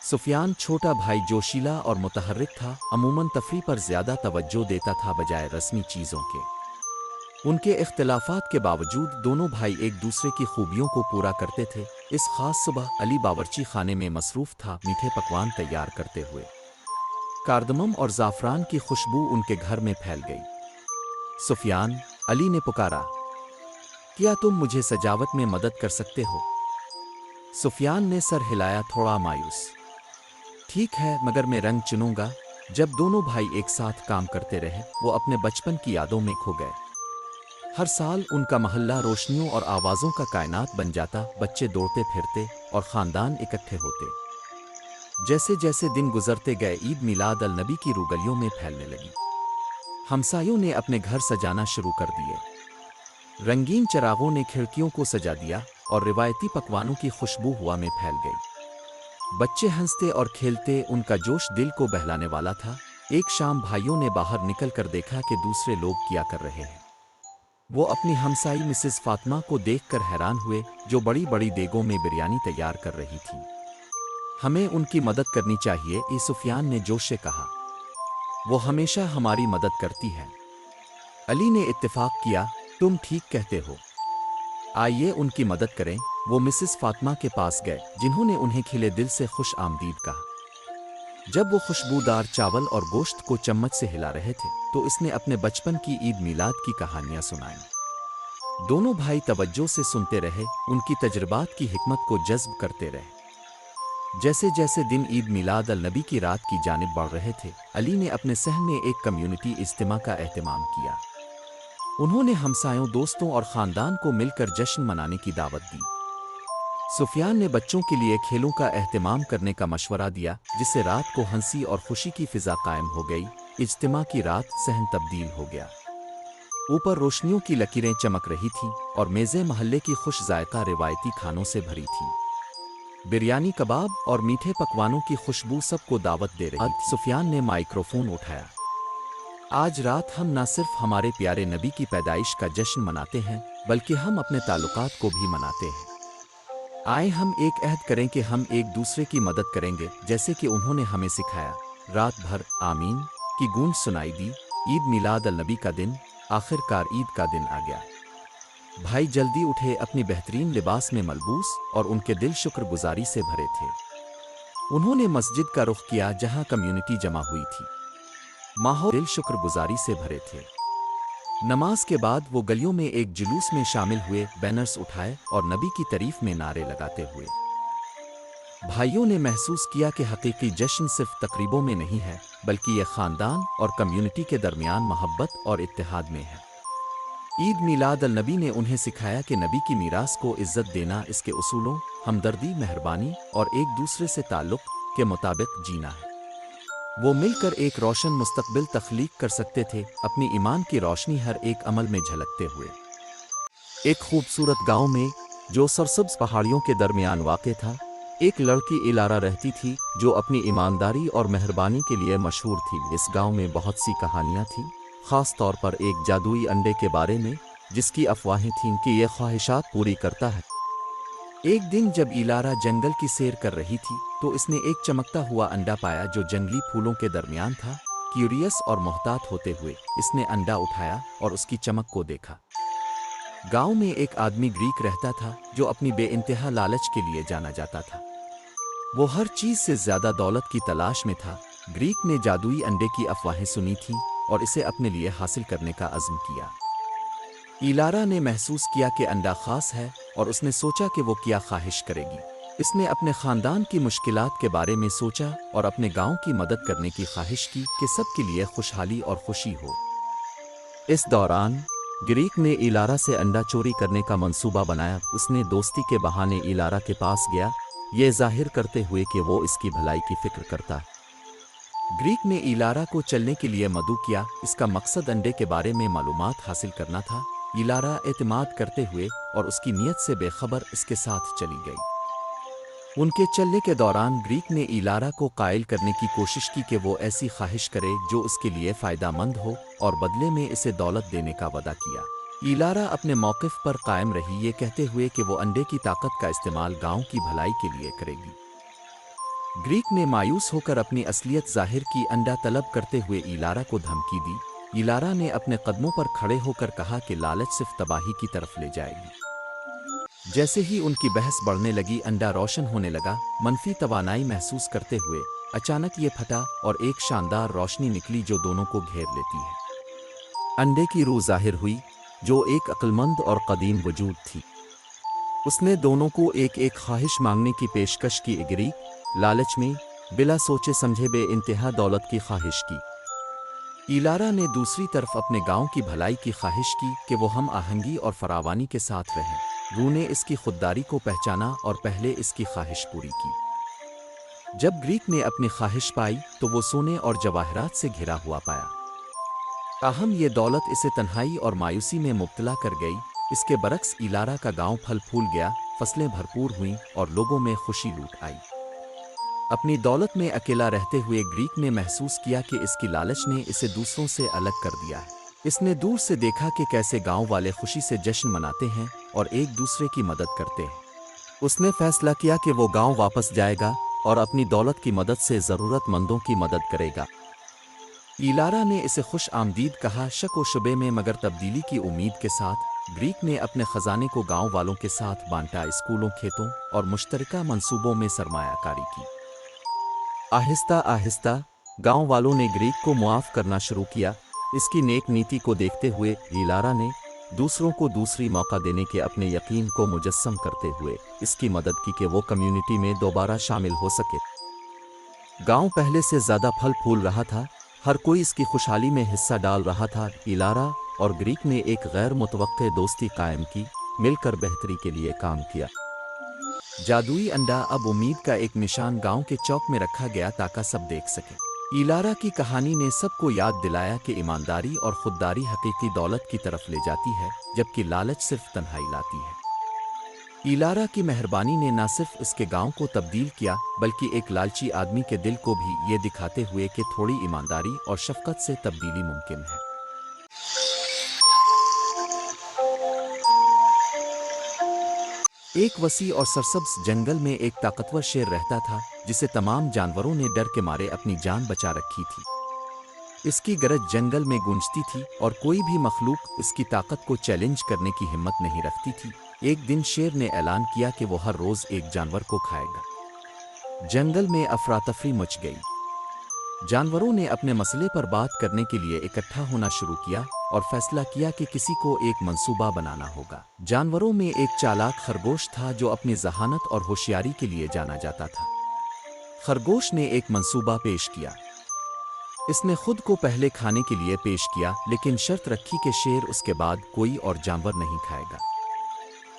सुफियान छोटा भाई जोशीला और मुतहर्रिक था, अमूमन तफरी पर ज़्यादा तवज्जो देता था बजाय रस्मी चीज़ों के। उनके इख्तिलाफात के बावजूद दोनों भाई एक दूसरे की खूबियों को पूरा करते थे। इस खास सुबह अली बावर्ची खाने में मसरूफ़ था, मीठे पकवान तैयार करते हुए। कार्दमम और ज़ाफ़रान की खुशबू उनके घर में फैल गई। सुफियान, अली ने पुकारा, क्या तुम मुझे सजावट में मदद कर सकते हो? सुफियान ने सर हिलाया, थोड़ा मायूस। ठीक है, मगर मैं रंग चुनूंगा। जब दोनों भाई एक साथ काम करते रहे, वो अपने बचपन की यादों में खो गए। हर साल उनका मोहल्ला रोशनियों और आवाज़ों का कायनात बन जाता, बच्चे दौड़ते फिरते और ख़ानदान इकट्ठे होते। जैसे जैसे दिन गुजरते गए, ईद मिलाद अल नबी की रूगलियों में फैलने लगी। हमसायों ने अपने घर सजाना शुरू कर दिए। रंगीन चिरागों ने खिड़कियों को सजा दिया और रिवायती पकवानों की खुशबू हवा में फैल गई। बच्चे हंसते और खेलते, उनका जोश दिल को बहलाने वाला था। एक शाम भाइयों ने बाहर निकलकर देखा कि दूसरे लोग क्या कर रहे हैं। वो अपनी हमसाई मिसेस फातिमा को देखकर हैरान हुए, जो बड़ी बड़ी देगों में बिरयानी तैयार कर रही थी। हमें उनकी मदद करनी चाहिए, ए सुफियान ने जोश से कहा। वो हमेशा हमारी मदद करती है। अली ने इत्तेफाक किया, तुम ठीक कहते हो, आइए उनकी मदद करें। वो मिसेस फातिमा के पास गए, जिन्होंने उन्हें खिले दिल से खुश आमदीद कहा। जब वो खुशबूदार चावल और गोश्त को चम्मच से हिला रहे थे तो इसने अपने बचपन की ईद मिलाद की कहानियां सुनाई। दोनों भाई तवज्जो से सुनते रहे, उनकी तजुर्बात की हिकमत को जज्ब करते रहे। जैसे जैसे दिन ईद मिलाद अल नबी की रात की जानिब बढ़ रहे थे, अली ने अपने सहन में एक कम्युनिटी इज्तिमा का एहतमाम किया। उन्होंने हमसायों, दोस्तों और ख़ानदान को मिलकर जश्न मनाने की दावत दी। सुफियान ने बच्चों के लिए खेलों का एहतमाम करने का मशवरा दिया, जिससे रात को हंसी और खुशी की फिजा कायम हो गई। इज्तिमा की रात सहन तब्दील हो गया। ऊपर रोशनियों की लकीरें चमक रही थीं और मेज़ें महल्ले की खुश जायका रिवायती खानों से भरी थीं। बिरयानी, कबाब और मीठे पकवानों की खुशबू सबको दावत दे रही थी। सुफियान ने माइक्रोफोन उठाया। आज रात हम न सिर्फ हमारे प्यारे नबी की पैदाइश का जश्न मनाते हैं, बल्कि हम अपने ताल्लुकात को भी मनाते हैं। आए हम एक अहद करें कि हम एक दूसरे की मदद करेंगे, जैसे कि उन्होंने हमें सिखाया। रात भर आमीन की गूंज सुनाई दी। ईद मिलाद अल नबी का दिन, आखिरकार ईद का दिन आ गया। भाई जल्दी उठे, अपनी बेहतरीन लिबास में मलबूस, और उनके दिल शुक्रगुजारी से भरे थे। उन्होंने मस्जिद का रुख किया जहां कम्युनिटी जमा हुई थी। माहौल दिल शुक्रगुजारी से भरे थे। नमाज के बाद वो गलियों में एक जुलूस में शामिल हुए, बैनर्स उठाए और नबी की तारीफ में नारे लगाते हुए। भाइयों ने महसूस किया कि हकीकी जश्न सिर्फ तकरीबों में नहीं है, बल्कि यह ख़ानदान और कम्युनिटी के दरमियान मोहब्बत और इत्तेहाद में है। ईद मिलाद अल नबी ने उन्हें सिखाया कि नबी की मीरास को इज्जत देना, इसके उसूलों हमदर्दी, मेहरबानी और एक दूसरे से ताल्लुक़ के मुताबिक जीना है। वो मिलकर एक रोशन मुस्तकबिल तख्लीक कर सकते थे, अपनी ईमान की रोशनी हर एक अमल में झलकते हुए। एक खूबसूरत गांव में, जो सरसब्ज पहाड़ियों के दरमियान वाक़ था, एक लड़की इलारा रहती थी, जो अपनी ईमानदारी और मेहरबानी के लिए मशहूर थी। इस गांव में बहुत सी कहानियां थीं, ख़ास तौर पर एक जादुई अंडे के बारे में, जिसकी अफवाहें थीं कि यह ख्वाहिशात पूरी करता है। एक दिन जब इलारा जंगल की सैर कर रही थी, तो इसने एक चमकता हुआ अंडा पाया जो जंगली फूलों के दरमियान था। क्यूरियस और मोहतात होते हुए इसने अंडा उठाया और उसकी चमक को देखा। गांव में एक आदमी ग्रीक रहता था, जो अपनी बेइंतहा लालच के लिए जाना जाता था। वो हर चीज़ से ज़्यादा दौलत की तलाश में था। ग्रीक ने जादुई अंडे की अफवाहें सुनी थीं और इसे अपने लिए हासिल करने का अज़्म किया। इलारा ने महसूस किया कि अंडा ख़ास है और उसने सोचा कि वो क्या ख्वाहिश करेगी। इसने अपने ख़ानदान की मुश्किलात के बारे में सोचा और अपने गांव की मदद करने की ख्वाहिश की कि सबके लिए खुशहाली और खुशी हो। इस दौरान ग्रीक ने इलारा से अंडा चोरी करने का मंसूबा बनाया। उसने दोस्ती के बहाने इलारा के पास गया, ये जाहिर करते हुए कि वो इसकी भलाई की फिक्र करता है। ग्रीक ने इलारा को चलने के लिए मदऊ किया। इसका मकसद अंडे के बारे में मालूमात हासिल करना था। इलारा एतमाद करते हुए और उसकी नीयत से बेखबर इसके साथ चली गई। उनके चलने के दौरान ग्रीक ने इलारा को कायल करने की कोशिश की कि वो ऐसी ख्वाहिश करे जो उसके लिए फ़ायदामंद हो, और बदले में इसे दौलत देने का वादा किया। इलारा अपने मौक़िफ़ पर कायम रही, ये कहते हुए कि वो अंडे की ताकत का इस्तेमाल गांव की भलाई के लिए करेगी। ग्रीक ने मायूस होकर अपनी असलियत जाहिर की, अंडा तलब करते हुए इलारा को धमकी दी। इलारा ने अपने कदमों पर खड़े होकर कहा कि लालच सिर्फ तबाही की तरफ ले जाएगी। जैसे ही उनकी बहस बढ़ने लगी, अंडा रोशन होने लगा। मनफी तवानाई महसूस करते हुए अचानक ये फटा और एक शानदार रोशनी निकली जो दोनों को घेर लेती है। अंडे की रूह जाहिर हुई, जो एक अक्लमंद और कदीम वजूद थी। उसने दोनों को एक एक ख्वाहिश मांगने की पेशकश की। ग्रीक लालच में बिला सोचे समझे बेइंतहा दौलत की ख्वाहिश की। इलारा ने दूसरी तरफ अपने गांव की भलाई की ख्वाहिश की कि वो हम आहंगी और फरावानी के साथ रहें। रूह ने इसकी खुददारी को पहचाना और पहले इसकी ख्वाहिश पूरी की। जब ग्रीक ने अपनी ख्वाहिश पाई तो वो सोने और जवाहरात से घिरा हुआ पाया। ताहम ये दौलत इसे तन्हाई और मायूसी में मुब्तला कर गई। इसके बरक्स इलारा का गांव फल फूल गया, फसलें भरपूर हुईं और लोगों में खुशी लूट आई। अपनी दौलत में अकेला रहते हुए ग्रीक ने महसूस किया कि इसकी लालच ने इसे दूसरों से अलग कर दिया है। इसने दूर से देखा कि कैसे गांव वाले खुशी से जश्न मनाते हैं और एक दूसरे की मदद करते हैं। उसने फैसला किया कि वो गांव वापस जाएगा और अपनी दौलत की मदद से ज़रूरतमंदों की मदद करेगा। इलारा ने इसे खुश आमदीद कहा, शक व शुबे में मगर तब्दीली की उम्मीद के साथ। ग्रीक ने अपने ख़जाने को गांव वालों के साथ बांटा, स्कूलों, खेतों और मुश्तरका मंसूबों में सरमायाकारी की। आहिस्ता आहिस्ता गांव वालों ने ग्रीक को मुआफ करना शुरू किया। इसकी नेक नीति को देखते हुए इलारा ने दूसरों को दूसरी मौका देने के अपने यकीन को मुजस्सम करते हुए इसकी मदद की कि वो कम्युनिटी में दोबारा शामिल हो सके। गांव पहले से ज़्यादा फल फूल रहा था, हर कोई इसकी खुशहाली में हिस्सा डाल रहा था। इलारा और ग्रीक ने एक गैर मुतवक्के दोस्ती कायम की, मिलकर बेहतरी के लिए काम किया। जादुई अंडा अब उम्मीद का एक निशान गांव के चौक में रखा गया ताकि सब देख सके। इलारा की कहानी ने सबको याद दिलाया कि ईमानदारी और खुददारी हकीकी दौलत की तरफ ले जाती है, जबकि लालच सिर्फ तन्हाई लाती है। इलारा की मेहरबानी ने न सिर्फ इसके गांव को तब्दील किया, बल्कि एक लालची आदमी के दिल को भी ये दिखाते हुए कि थोड़ी ईमानदारी और शफकत से तब्दीली मुमकिन है। एक वसी और सरसब्ज जंगल में एक ताकतवर शेर रहता था, जिसे तमाम जानवरों ने डर के मारे अपनी जान बचा रखी थी। इसकी गरज जंगल में गूंजती थी और कोई भी मखलूक इसकी ताकत को चैलेंज करने की हिम्मत नहीं रखती थी। एक दिन शेर ने ऐलान किया कि वो हर रोज एक जानवर को खाएगा। जंगल में अफरा तफरी मच गई। जानवरों ने अपने मसले पर बात करने के लिए इकट्ठा होना शुरू किया और फैसला किया कि किसी को एक मंसूबा बनाना होगा। जानवरों में एक चालाक खरगोश था जो अपनी जहानत और होशियारी के लिए जाना जाता था। खरगोश ने एक मंसूबा पेश किया। इसने खुद को पहले खाने के लिए पेश किया, लेकिन शर्त रखी कि शेर उसके बाद कोई और जानवर नहीं खाएगा।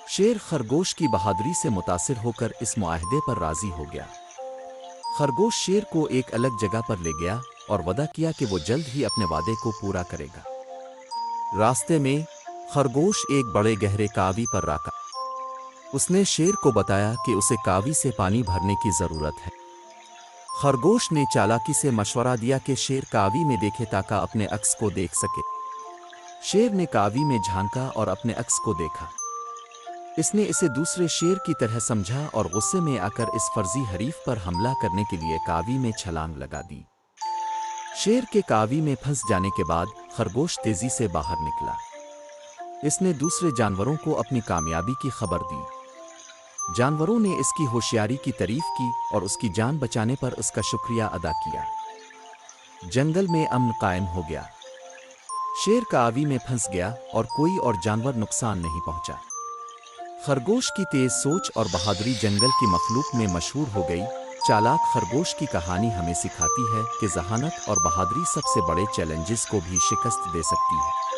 शेर खरगोश की बहादुरी से मुतासिर होकर इस मुआहदे पर राजी हो गया। खरगोश शेर को एक अलग जगह पर ले गया और वादा किया कि वो जल्द ही अपने वादे को पूरा करेगा। रास्ते में खरगोश एक बड़े गहरे कावी पर रुका। उसने शेर को बताया कि उसे कावी से पानी भरने की जरूरत है। खरगोश ने चालाकी से मशवरा दिया कि शेर कावी में देखे ताकि अपने अक्स को देख सके। शेर ने कावी में झांका और अपने अक्स को देखा। इसने इसे दूसरे शेर की तरह समझा और गुस्से में आकर इस फर्जी हरीफ पर हमला करने के लिए कावी में छलांग लगा दी। शेर के कावी में फंस जाने के बाद खरगोश तेजी से बाहर निकला। इसने दूसरे जानवरों को अपनी कामयाबी की खबर दी। जानवरों ने इसकी होशियारी की तारीफ की और उसकी जान बचाने पर उसका शुक्रिया अदा किया। जंगल में अमन कायम हो गया। शेर कावी में फंस गया और कोई और जानवर नुकसान नहीं पहुंचा। खरगोश की तेज सोच और बहादुरी जंगल की मखलूक में मशहूर हो गई। चालाक खरगोश की कहानी हमें सिखाती है कि जहानत और बहादुरी सबसे बड़े चैलेंजेस को भी शिकस्त दे सकती है।